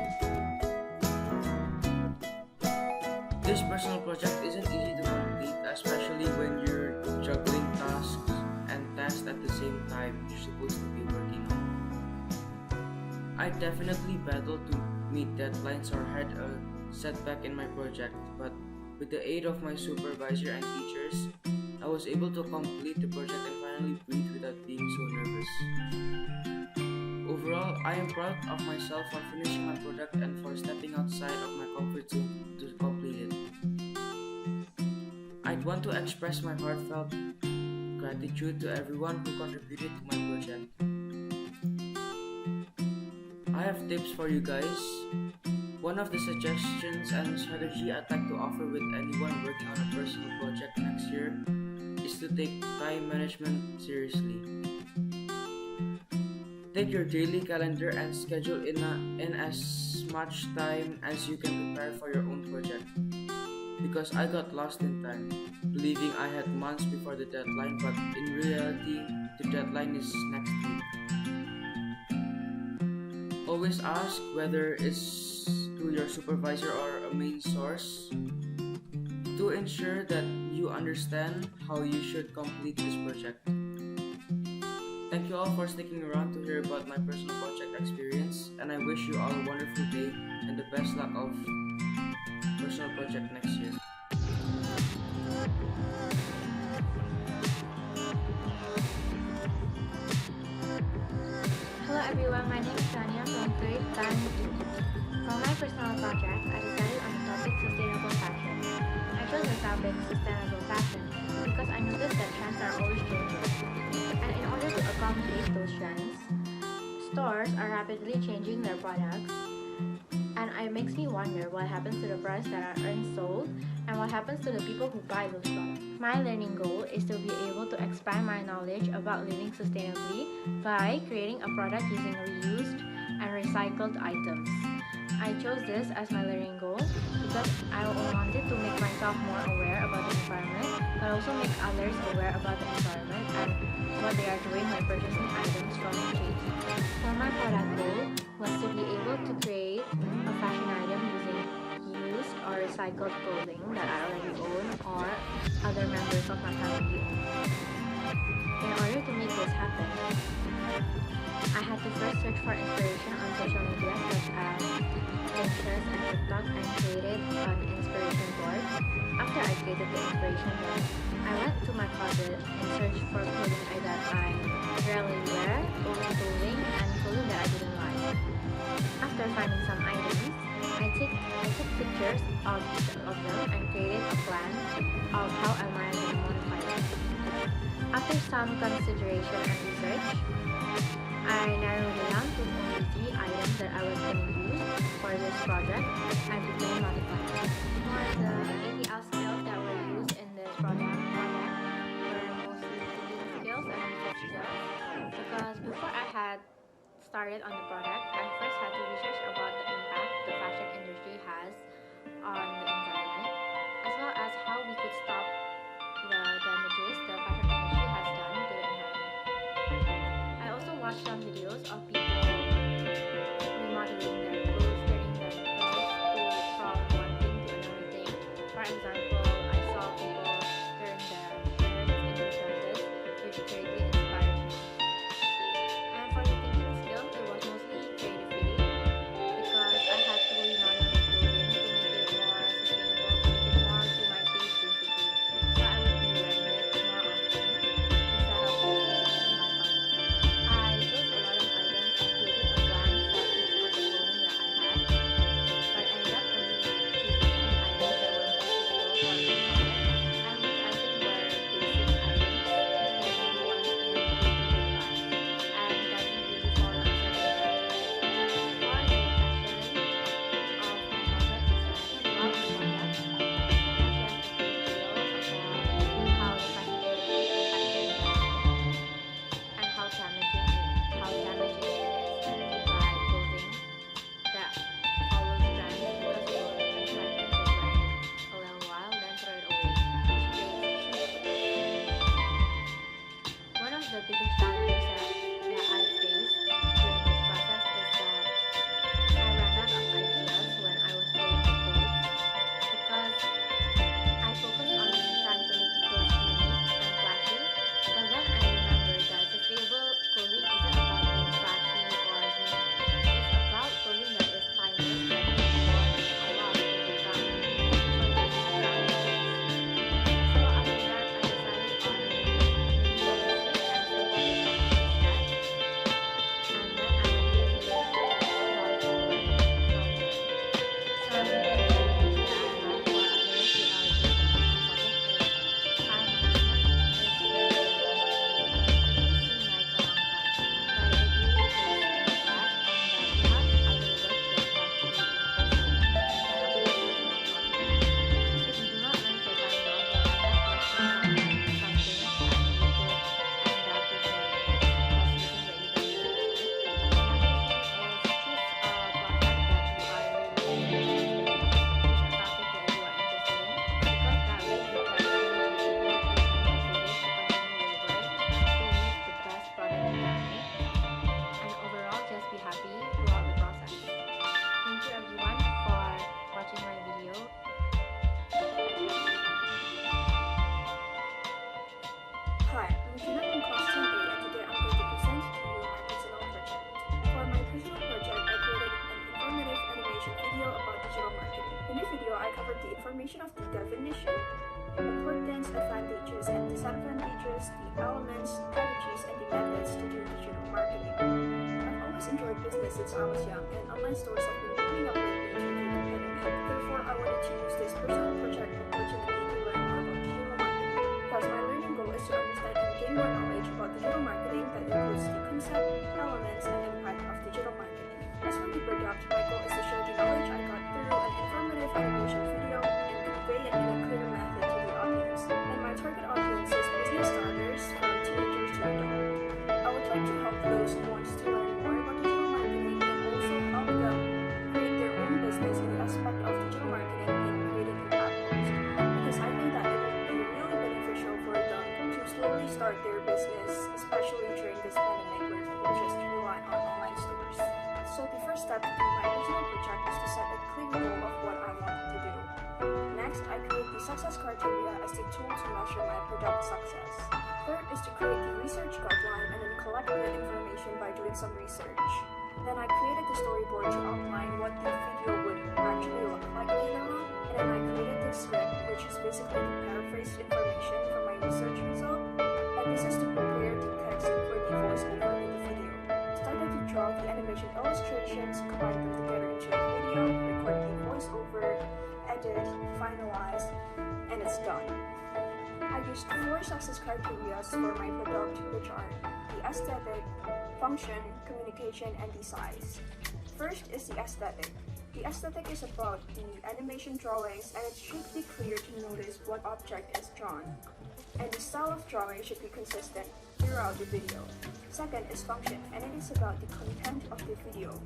S10: This personal project isn't easy to complete, especially when you're juggling tasks and tasks at the same time you're supposed to be working on. I definitely battled to meet deadlines or had a setback in my project, but with the aid of my supervisor and teachers, I was able to complete the project and finally breathe without being so nervous. Overall, I am proud of myself for finishing my product and for stepping outside of my comfort zone to complete it. I'd want to express my heartfelt gratitude to everyone who contributed to my project. I have tips for you guys. One of the suggestions and strategy I'd like to offer with anyone working on a personal project next year is to take time management seriously. Take your daily calendar and schedule in as much time as you can prepare for your own project. Because I got lost in time, believing I had months before the deadline, but in reality, the deadline is next week. Always ask whether it's to your supervisor or a main source to ensure that you understand how you should complete this project. Thank you all for sticking around to hear about my personal project experience, and I wish you all a wonderful day and the best luck of personal project next year.
S11: Hello everyone, my name is Tanya from 3rd Time 2. For my personal project, I decided on the topic sustainable fashion. I chose the topic sustainable fashion because I noticed that trends are always changing. And in order to accommodate those trends, stores are rapidly changing their products, and it makes me wonder what happens to the products that are sold and what happens to the people who buy those products. My learning goal is to be able to expand my knowledge about living sustainably by creating a product using reused and recycled items. I chose this as my learning goal because I wanted to make myself more aware about the environment, but also make others aware about the environment and what they are doing when purchasing items from the street. So my product goal was to be able to create a fashion item using used or recycled clothing that I already own or other members of my family own. In order to make this happen, I had to first search for inspiration on social media such as Pinterest and TikTok and created an inspiration board. After I created the inspiration board, I went to my closet and searched for clothing that I rarely wear, old clothing, and clothing that I didn't like. After finding some items, I took pictures of each of them and created a plan of how am I going to modify them. After some consideration and research, I narrowed it down to only 3 items that I was going to use for this project and began modifying. For the ATL skills that were used in this project were mostly thinking skills and research skills. Because before I had started on the product, I first had to research about the impact the fashion industry has on the environment, as well as how we could stop the damages the fashion industry has done to the environment. I also watched some videos of people remodeling their clothes, turning their clothes from one thing to another thing. For example, I saw people turn their shirts into dresses, which greatly inspired me. And for the thinking skills, it was mostly creativity because
S12: introduction video about digital marketing. In this video, I covered the information of the definition, importance, advantages, and disadvantages, the elements, strategies, and the methods to do digital marketing. I've always enjoyed business since I was young, and online stores have been booming up lately due to the pandemic. Therefore, I wanted to use this personal project opportunity to learn more about digital marketing, because my learning goal is to understand and gain more knowledge about digital marketing that includes the concept, elements, and impact of digital marketing. As for the product, my goal is to share the knowledge I got through an informative animation video and convey it in a clear method to the audience. And my target audience is business starters from teenagers to adults. I would like to help those who want to learn more about digital marketing and also help them create their own business in the aspect of digital marketing and creating impact posts. Because I think that it would be really beneficial for them to slowly start their business, especially during this pandemic where people just rely on online stores. So the first step to do my personal project is to set a clear goal of what I want to do. Next, I create the success criteria as the tool to measure my product success. Third is to create the research guideline and then collect the information by doing some research. Then I created the storyboard to outline what the video would actually look like later on, and then I created the script, which is basically the paraphrased information from my research result, and this is to prepare the text for the voiceover in the video. Started to draw the animation illustrations, combine them together into a video, record the voiceover, edit, finalize, and it's done. I used 4 success criteria for my product, which are the aesthetic, function, communication, and the size. First is the aesthetic. The aesthetic is about the animation drawings, and it should be clear to notice what object is drawn. And the style of drawing should be consistent throughout the video. Second is function, and it is about the content of the video.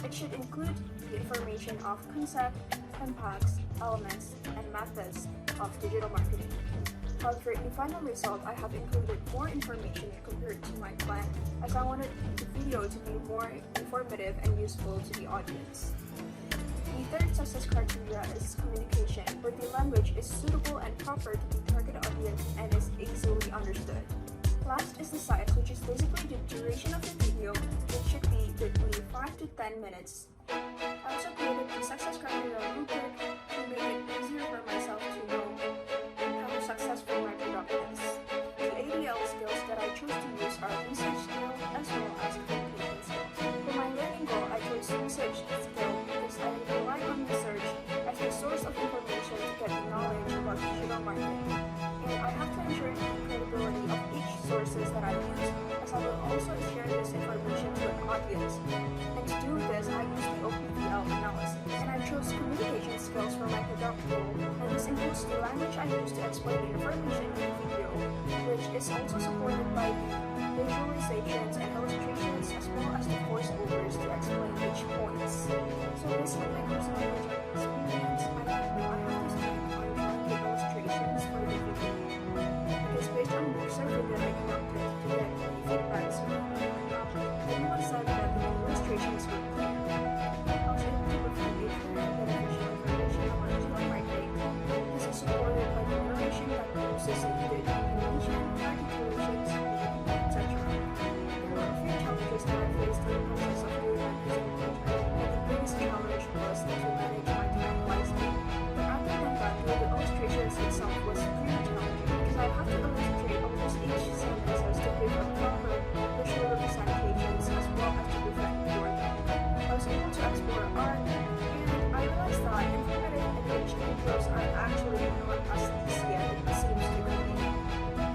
S12: It should include the information of concept, impacts, elements, and methods of digital marketing. However, in the final result, I have included more information compared to my plan, as I wanted the video to be more informative and useful to the audience. The third success criteria is communication, where the language is suitable and proper to the target audience and is easily understood. Last is the size, which is basically the duration of the video, which should be between 5 to 10 minutes. I also created the success criteria rubric to make it easier for myself to know how successful my product is. The ADL skills that I chose to use are research skill as well as communication skills. For my learning goal, I chose research skill because I rely on research as a source of information to get knowledge about digital marketing. And I have to ensure the credibility of each sources that I use, as I will also share this information to an audience. And to do this, I use the OPVL analysis. And I chose communication skills for my product goal, and this includes the language I use to explain the information in the video, which is also supported by the visualizations and illustrations as well as the voiceovers to explain each points. So this is my personal project experience. I have this on the illustrations for the video. It is based on the survey that I conducted to get the feedbacks from everyone said that the illustrations were clear. I was able to provide a clear and beneficial information about digital marketing. This is supported by the narration that uses included animation, articulations, etc. There were a few challenges that I faced in the process of doing my presentation, and the biggest challenge was to manage my time wisely. But other than that, the illustrations itself was pretty challenging because I have to illustrate almost each sentence to give a proper visual representations as well as to prevent boredom. I was able to explore art, and I realized that informative and rich videos are actually not as easy as it seems to be.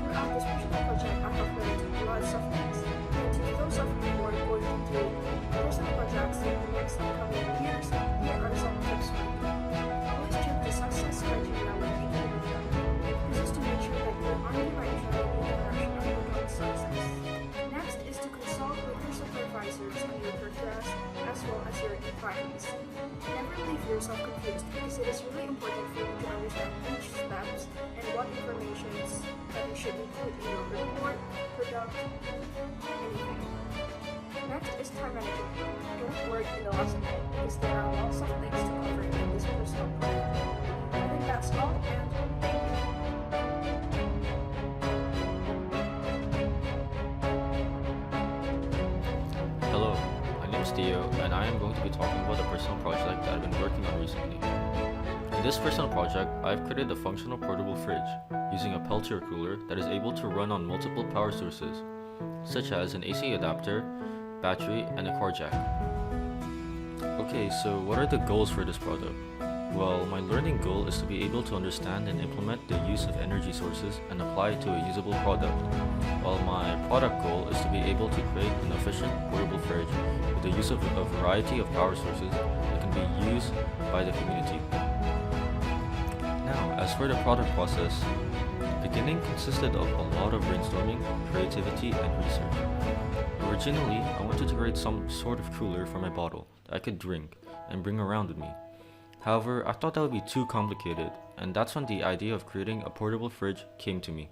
S12: Throughout this personal project, I have learned lots of things, and to those of you who are going to do personal projects in the next coming years, here are some tips for you. Always check the success criteria when thinking of them. This is to make sure that you're on the right track in the direction of your success. Next is to consult with your supervisors on your progress as well as your inquiries. Never leave yourself confused because it is really important for you to understand each steps and what information that you should include in your report, product, anything. Next is time management. Don't work in the last minute because there are lots of things to cover in this personal plan. I think that's all, and thank you.
S13: Hello, my name is Theo, and I I am going to be talking about a personal project that I've been working on recently. In this personal project, I've created a functional portable fridge using a Peltier cooler that is able to run on multiple power sources, such as an AC adapter, battery, and a cord jack. Okay, so what are the goals for this product? Well, my learning goal is to be able to understand and implement the use of energy sources and apply it to a usable product, while my product goal is to be able to create an efficient portable fridge with the use of a variety of power sources that can be used by the community. Now, as for the product process, the beginning consisted of a lot of brainstorming, creativity, and research. Originally, I wanted to create some sort of cooler for my bottle that I could drink and bring around with me. However, I thought that would be too complicated, and that's when the idea of creating a portable fridge came to me.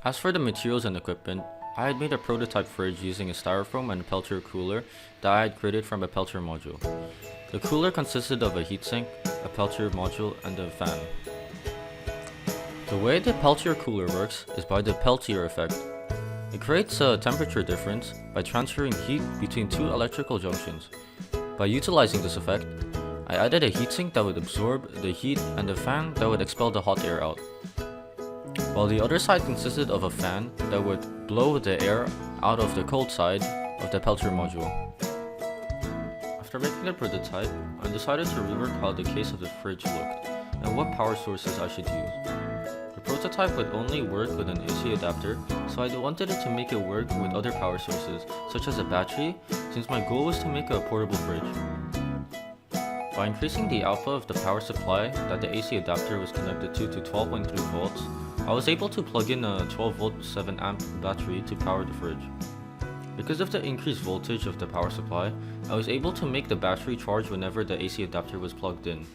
S13: As for the materials and equipment, I had made a prototype fridge using a styrofoam and a Peltier cooler that I had created from a Peltier module. The cooler consisted of a heatsink, a Peltier module, and a fan. The way the Peltier cooler works is by the Peltier effect. It creates a temperature difference by transferring heat between two electrical junctions. By utilizing this effect, I added a heatsink that would absorb the heat and a fan that would expel the hot air out, while the other side consisted of a fan that would blow the air out of the cold side of the Peltier module. After making the prototype, I decided to rework how the case of the fridge looked and what power sources I should use. The prototype would only work with an AC adapter, so I wanted it to make it work with other power sources, such as a battery, since my goal was to make a portable fridge. By increasing the output of the power supply that the AC adapter was connected to 12.3 volts, I was able to plug in a 12 volt 7 amp battery to power the fridge. Because of the increased voltage of the power supply, I was able to make the battery charge whenever the AC adapter was plugged in.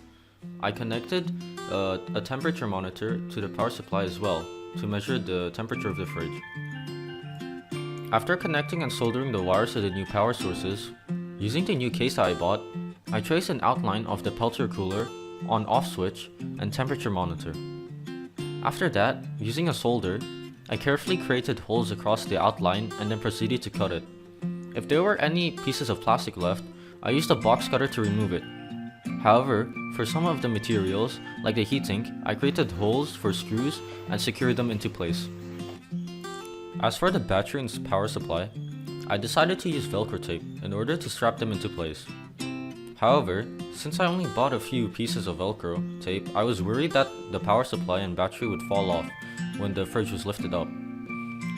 S13: I connected a temperature monitor to the power supply as well to measure the temperature of the fridge. After connecting and soldering the wires to the new power sources, using the new case that I bought, I traced an outline of the Peltier cooler, on-off switch, and temperature monitor. After that, using a solder, I carefully created holes across the outline and then proceeded to cut it. If there were any pieces of plastic left, I used a box cutter to remove it. However, for some of the materials, like the heatsink, I created holes for screws and secured them into place. As for the battery and power supply, I decided to use Velcro tape in order to strap them into place. However, since I only bought a few pieces of Velcro tape, I was worried that the power supply and battery would fall off when the fridge was lifted up.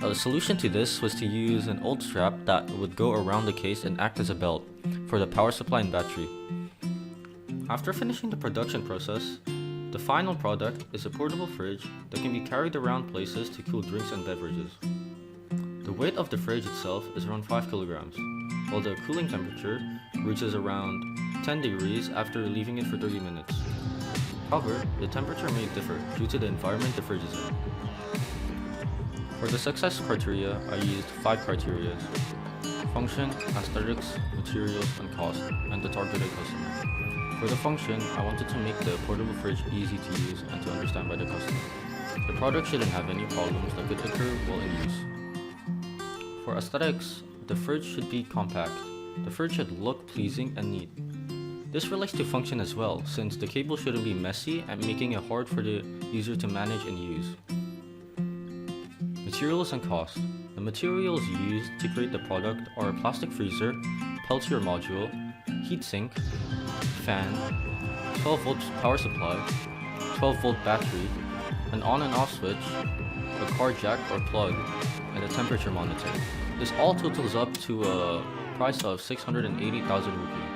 S13: A solution to this was to use an old strap that would go around the case and act as a belt for the power supply and battery. After finishing the production process, the final product is a portable fridge that can be carried around places to cool drinks and beverages. The weight of the fridge itself is around 5 kilograms, while the cooling temperature reaches around 10 degrees after leaving it for 30 minutes. However, the temperature may differ due to the environment the fridge is in. For the success criteria, I used 5 criteria: function, aesthetics, materials, and cost, and the targeted customer. For the function, I wanted to make the portable fridge easy to use and to understand by the customer. The product shouldn't have any problems that could occur while in use. For aesthetics, the fridge should be compact. The fridge should look pleasing and neat. This relates to function as well, since the cable shouldn't be messy and making it hard for the user to manage and use. Materials and cost. The materials used to create the product are a plastic freezer, Peltier module, heatsink, fan, 12 volt power supply, 12 volt battery, an on and off switch, a cord jack or plug, and a temperature monitor. This all totals up to a price of 680,000 rupees.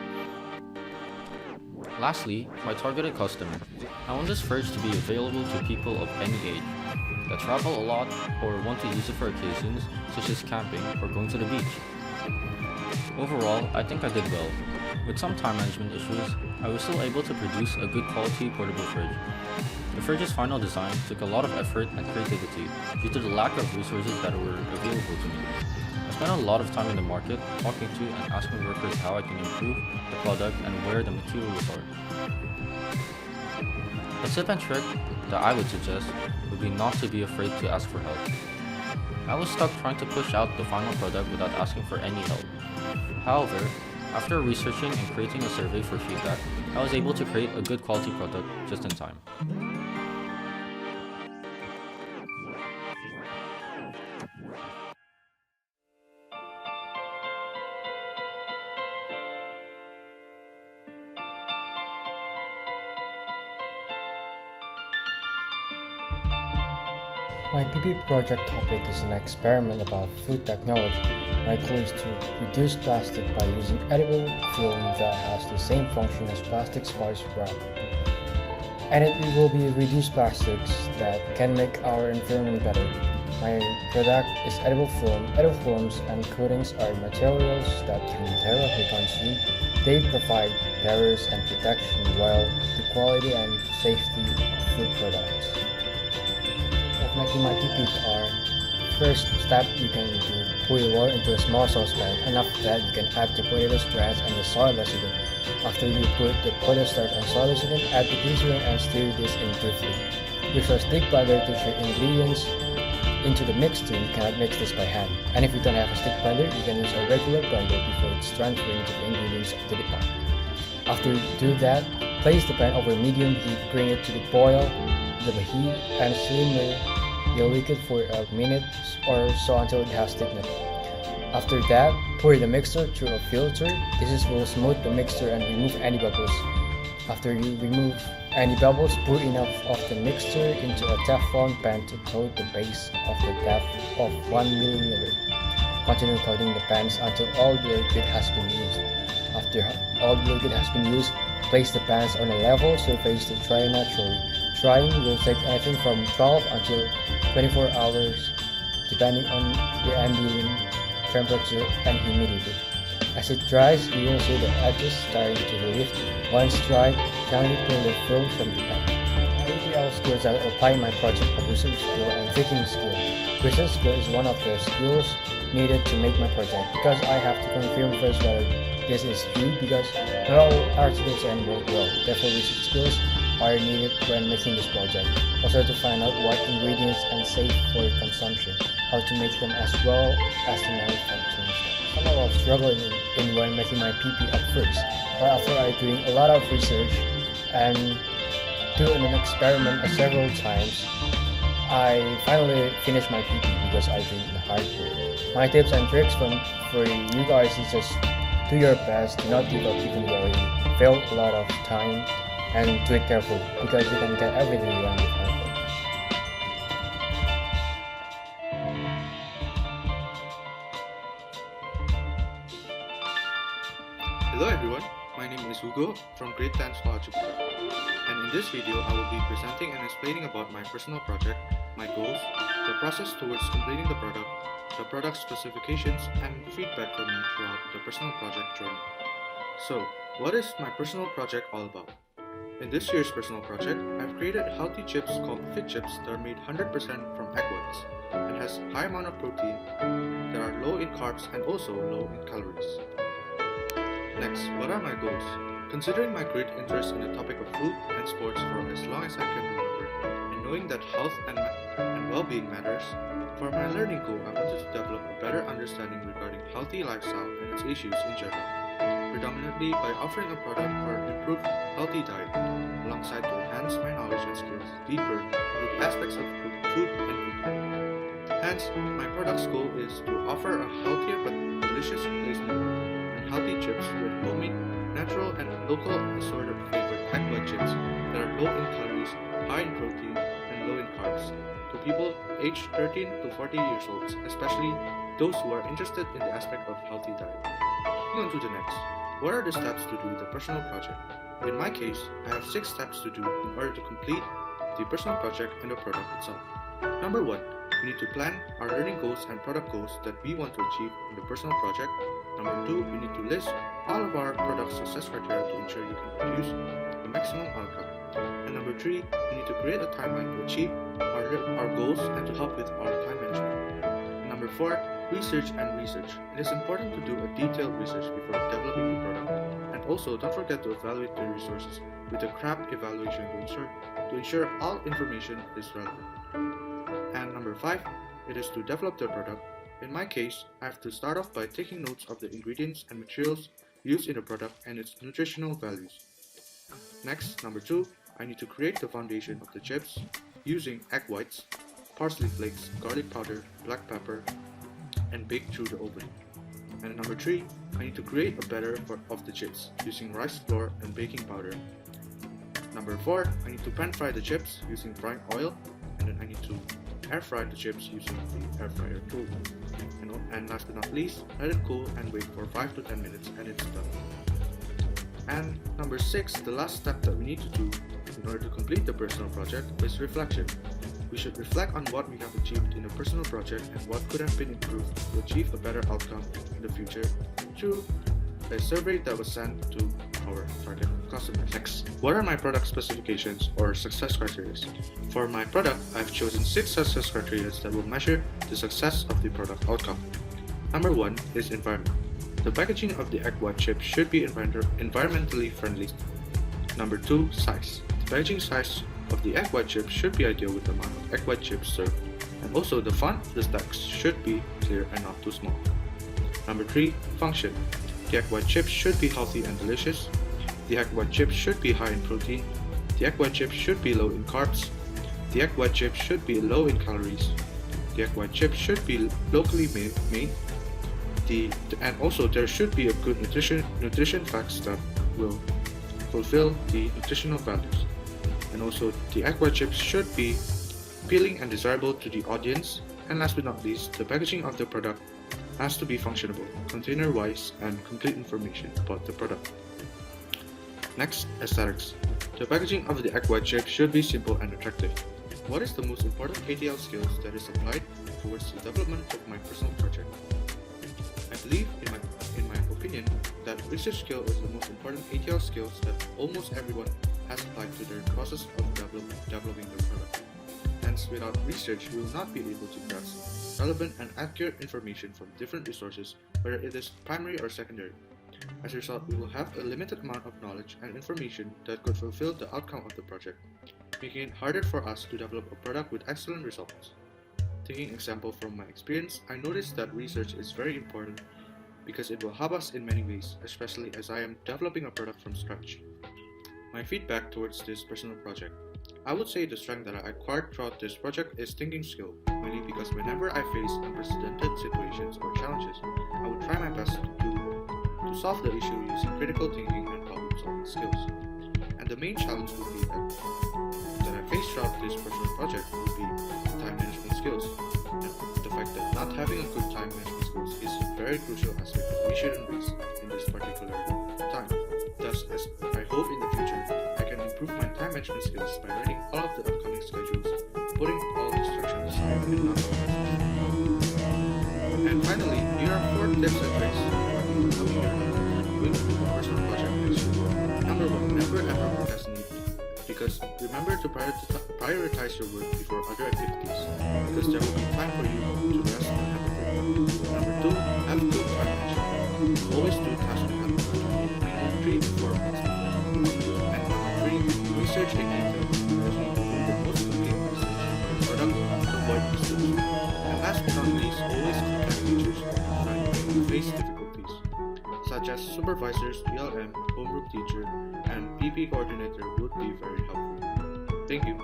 S13: Lastly, my targeted customer. I want this fridge to be available to people of any age that travel a lot or want to use it for occasions such as camping or going to the beach. Overall, I think I did well. With some time management issues, I was still able to produce a good quality portable fridge. The fridge's final design took a lot of effort and creativity due to the lack of resources that were available to me. I spent a lot of time in the market talking to and asking workers how I can improve the product and where the materials are. A tip and trick that I would suggest would be not to be afraid to ask for help. I was stuck trying to push out the final product without asking for any help. However, After researching and creating a survey for feedback, I was able to create a good quality product just in time.
S14: My PP project topic is an experiment about food technology. My goal is to reduce plastic by using edible film that has the same function as plastic spice wrap. And it will be reduced plastics that can make our environment better. My product is edible film. Edible films and coatings are materials that can be directly consumed. They provide barriers and protection while the quality and safety of food products. Making my PPs are, first step you can do, boil water into a small saucepan, and after that you can add the potato starch and the soy lecithin. After you put the potato starch and soy lecithin, add the glycerin and stir this in briefly. Use a stick blender to shake ingredients into the mixture. You cannot mix this by hand. And if you don't have a stick blender, you can use a regular blender before it's transferring the ingredients to the pot. After you do that, place the pan over medium heat, bring it to the boil, the heat, and simmer the liquid for a minute or so until it has thickened. After that, pour the mixture through a filter. This will smooth the mixture and remove any bubbles. After you remove any bubbles, pour enough of the mixture into a Teflon pan to coat the base of the depth of 1 mm. Continue coating the pans until all the liquid has been used. After all the liquid has been used, place the pans on a level surface to dry naturally. Drying will take anything from 12 until 24 hours depending on the ambient temperature and humidity. As it dries, you will see the edges starting to lift. Once dry, gently pull the film from the pan. Everything else skills that apply my project are research skill and thinking skill. Research skill is one of the skills needed to make my project because I have to confirm first whether this is true because not all articles and work well. Therefore, research skills are needed when making this project. Also to find out what ingredients are safe for consumption, how to make them as well as the manufacturing steps. Some of struggling in when making my PP at first, but after I doing a lot of research and doing an experiment several times, I finally finished my PP because I did the hard work. My tips and tricks for you guys is just do your best, do not give up even though you failed a lot of time, and do it carefully because you can get everything you want with hard work.
S4: Hello everyone, my name is Hugo from Grade 10 Scholarship Program, and in this video I will be presenting and explaining about my personal project, my goals, the process towards completing the product specifications, and feedback from me throughout the personal project journey. So, what is my personal project all about? In this year's personal project, I've created healthy chips called Fit Chips that are made 100% from egg whites and has high amount of protein that are low in carbs and also low in calories. Next, what are my goals? Considering my great interest in the topic of food and sports for as long as I can remember, and knowing that health and well-being matters, for my learning goal, I wanted to develop a better understanding regarding healthy lifestyle and its issues in general, predominantly by offering a product for an improved healthy diet, alongside to enhance my knowledge and skills deeper into the aspects of food and food. Hence, my product's goal is to offer a healthier but delicious replacement and healthy chips with homemade, natural and local assorted flavored egg white chips that are low in calories, high in protein, and low in carbs to people aged 13 to 40 years old, especially those who are interested in the aspect of healthy diet. Moving on to the next. What are the steps to do the personal project? In my case, I have 6 steps to do in order to complete the personal project and the product itself. Number 1, we need to plan our learning goals and product goals that we want to achieve in the personal project. Number 2, we need to list all of our product success criteria to ensure you can produce the maximum outcome. And number 3, we need to create a timeline to achieve our goals and to help with our time management. And number 4, research and research. It is important to do a detailed research before developing the product. And also, don't forget to evaluate the resources with a CRAP evaluation to ensure all information is relevant. And number 5, it is to develop the product. In my case, I have to start off by taking notes of the ingredients and materials
S15: used in the product and its nutritional values. Next, number 2, I need to create the foundation of the chips using egg whites, parsley flakes, garlic powder, black pepper, and bake through the oven. And number 3, I need to create a batter of the chips using rice flour and baking powder. Number 4, I need to pan fry the chips using frying oil, and then I need to air fry the chips using the air fryer tool. And last but not least, let it cool and wait for 5 to 10 minutes and it's done. And number 6, the last step that we need to do in order to complete the personal project is reflection. We should reflect on what we have achieved in a personal project and what could have been improved to achieve a better outcome in the future through a survey that was sent to our target customers. Next, what are my product specifications or success criteria? For my product, I've chosen 6 success criteria that will measure the success of the product outcome. Number 1 is environment. The packaging of the egg white chip should be environmentally friendly. Number 2, size. The packaging size of the egg white chip should be ideal with the amount of egg white chips served, and also the font of the stacks should be clear and not too small. Number 3, function. The egg white chips should be healthy and delicious. The egg white chips should be high in protein. The egg white chips should be low in carbs. The egg white chips should be low in calories. The egg white chips should be locally made. And also there should be a good nutrition facts that will fulfill the nutritional values. And also the egg white chips should be appealing and desirable to the audience. And last but not least, the packaging of the product has to be functionable, container-wise, and complete information about the product. Next, aesthetics. The packaging of the egg white chip should be simple and attractive. What is the most important ATL skills that is applied towards the development of my personal project? I believe, in my opinion, that research skill is the most important ATL skills that almost everyone has applied to their process of developing their product. Hence, without research, we will not be able to grasp relevant and accurate information from different resources, whether it is primary or secondary. As a result, we will have a limited amount of knowledge and information that could fulfill the outcome of the project, making it harder for us to develop a product with excellent results. Taking an example from my experience, I noticed that research is very important because it will help us in many ways, especially as I am developing a product from scratch. My feedback towards this personal project. I would say the strength that I acquired throughout this project is thinking skill, mainly because whenever I face unprecedented situations or challenges, I would try my best to solve the issue using critical thinking and problem-solving skills. And the main challenge would be that I faced throughout this personal project would be time management skills. And the fact that not having a good time management skills is a very crucial aspect that we shouldn't miss in this particular time. Thus, as I hope in the future, I can improve my time management skills by writing all of the upcoming schedules, putting all distractions aside and not And finally, here are 4 tips and tricks for doing a personal project next year. Number 1, never ever procrastinate. Because remember to prioritize your work before other activities, because there will be time for you to rest and have a break. Number 2, have good time management. Always do tasks you have to 3 before once before. And number 3, research in detail, because you will do the most complete research for your product to avoid mistakes. And last but not least, always contact teachers when you face difficulties, such as supervisors, PLM, homeroom teacher, and PP coordinator would be very helpful. Thank you.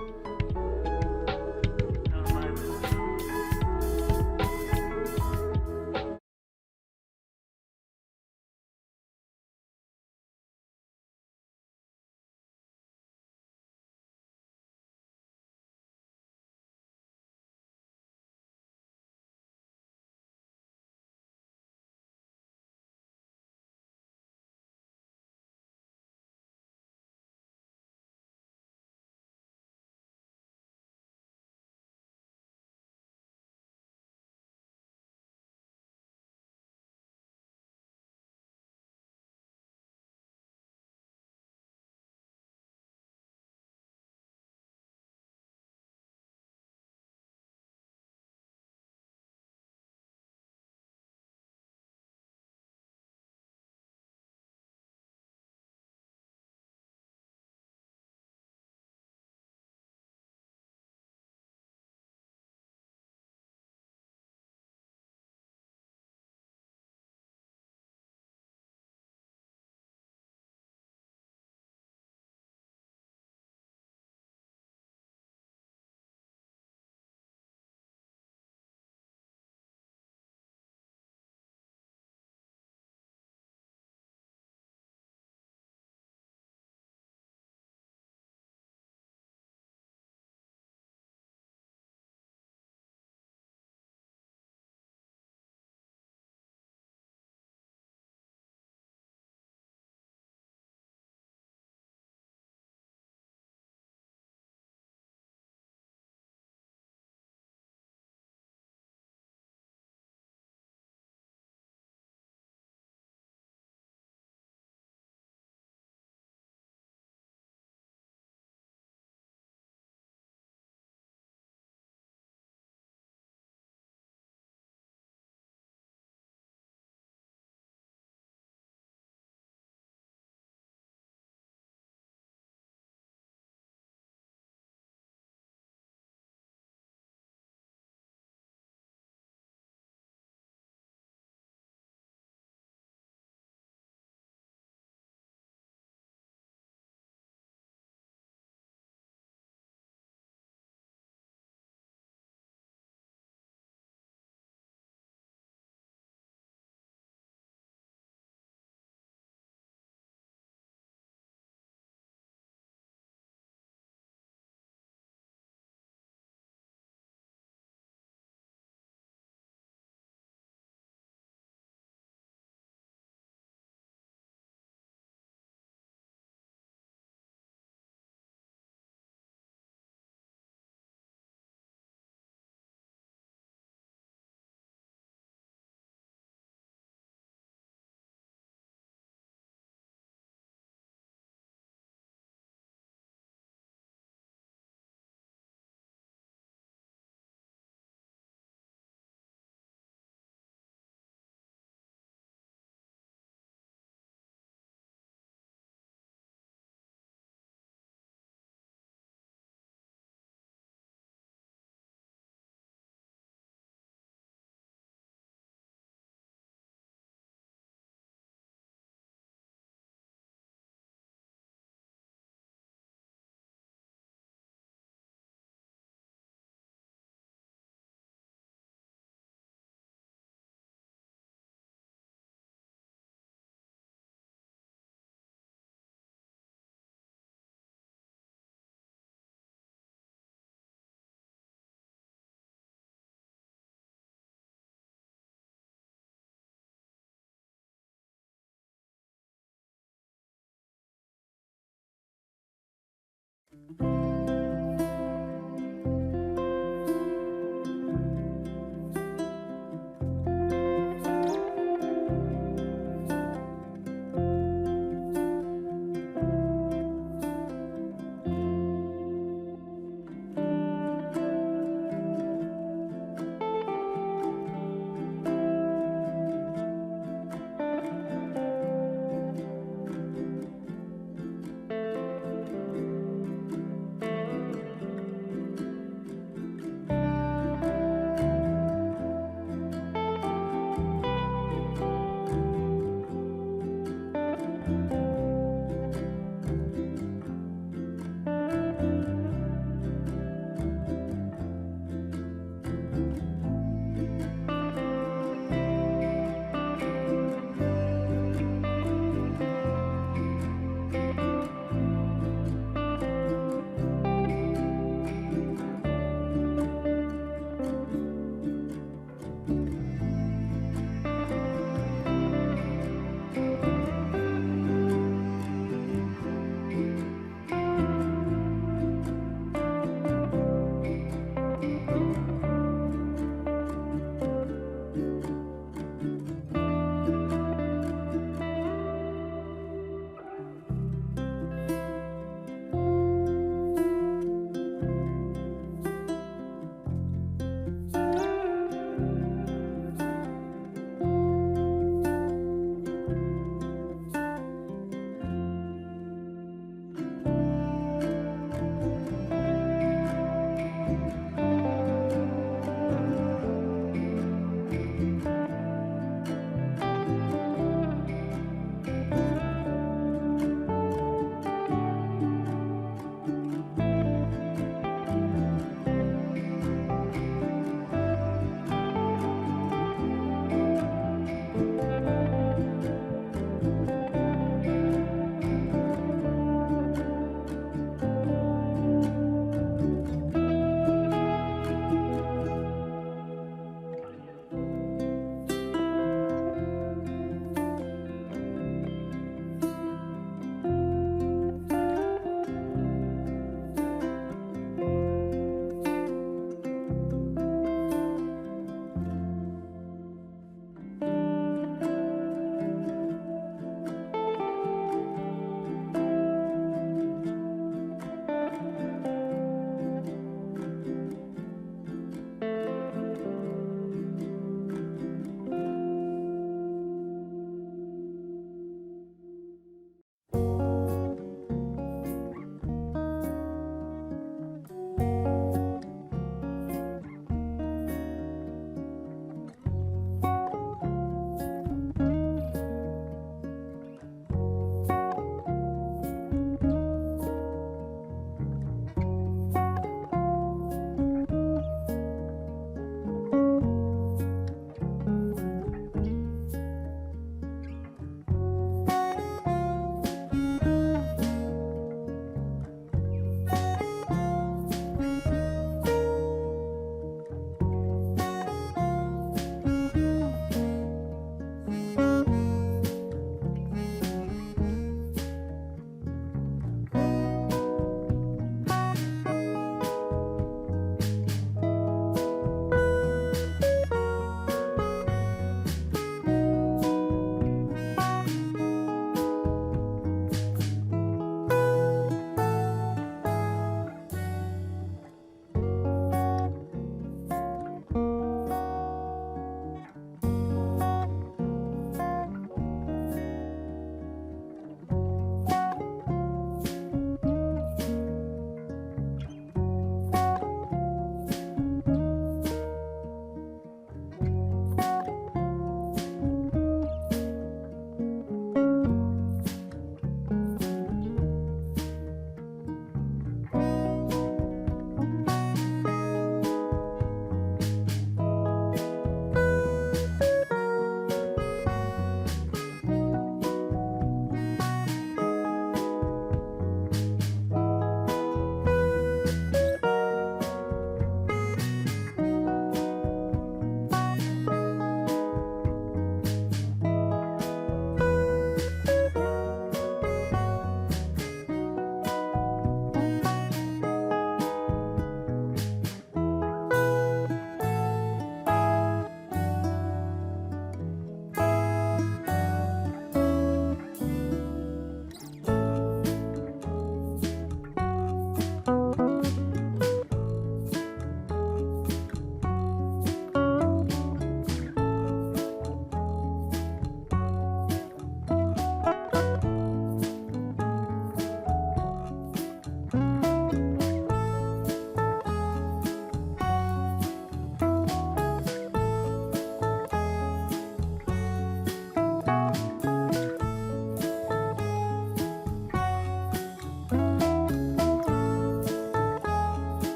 S11: you.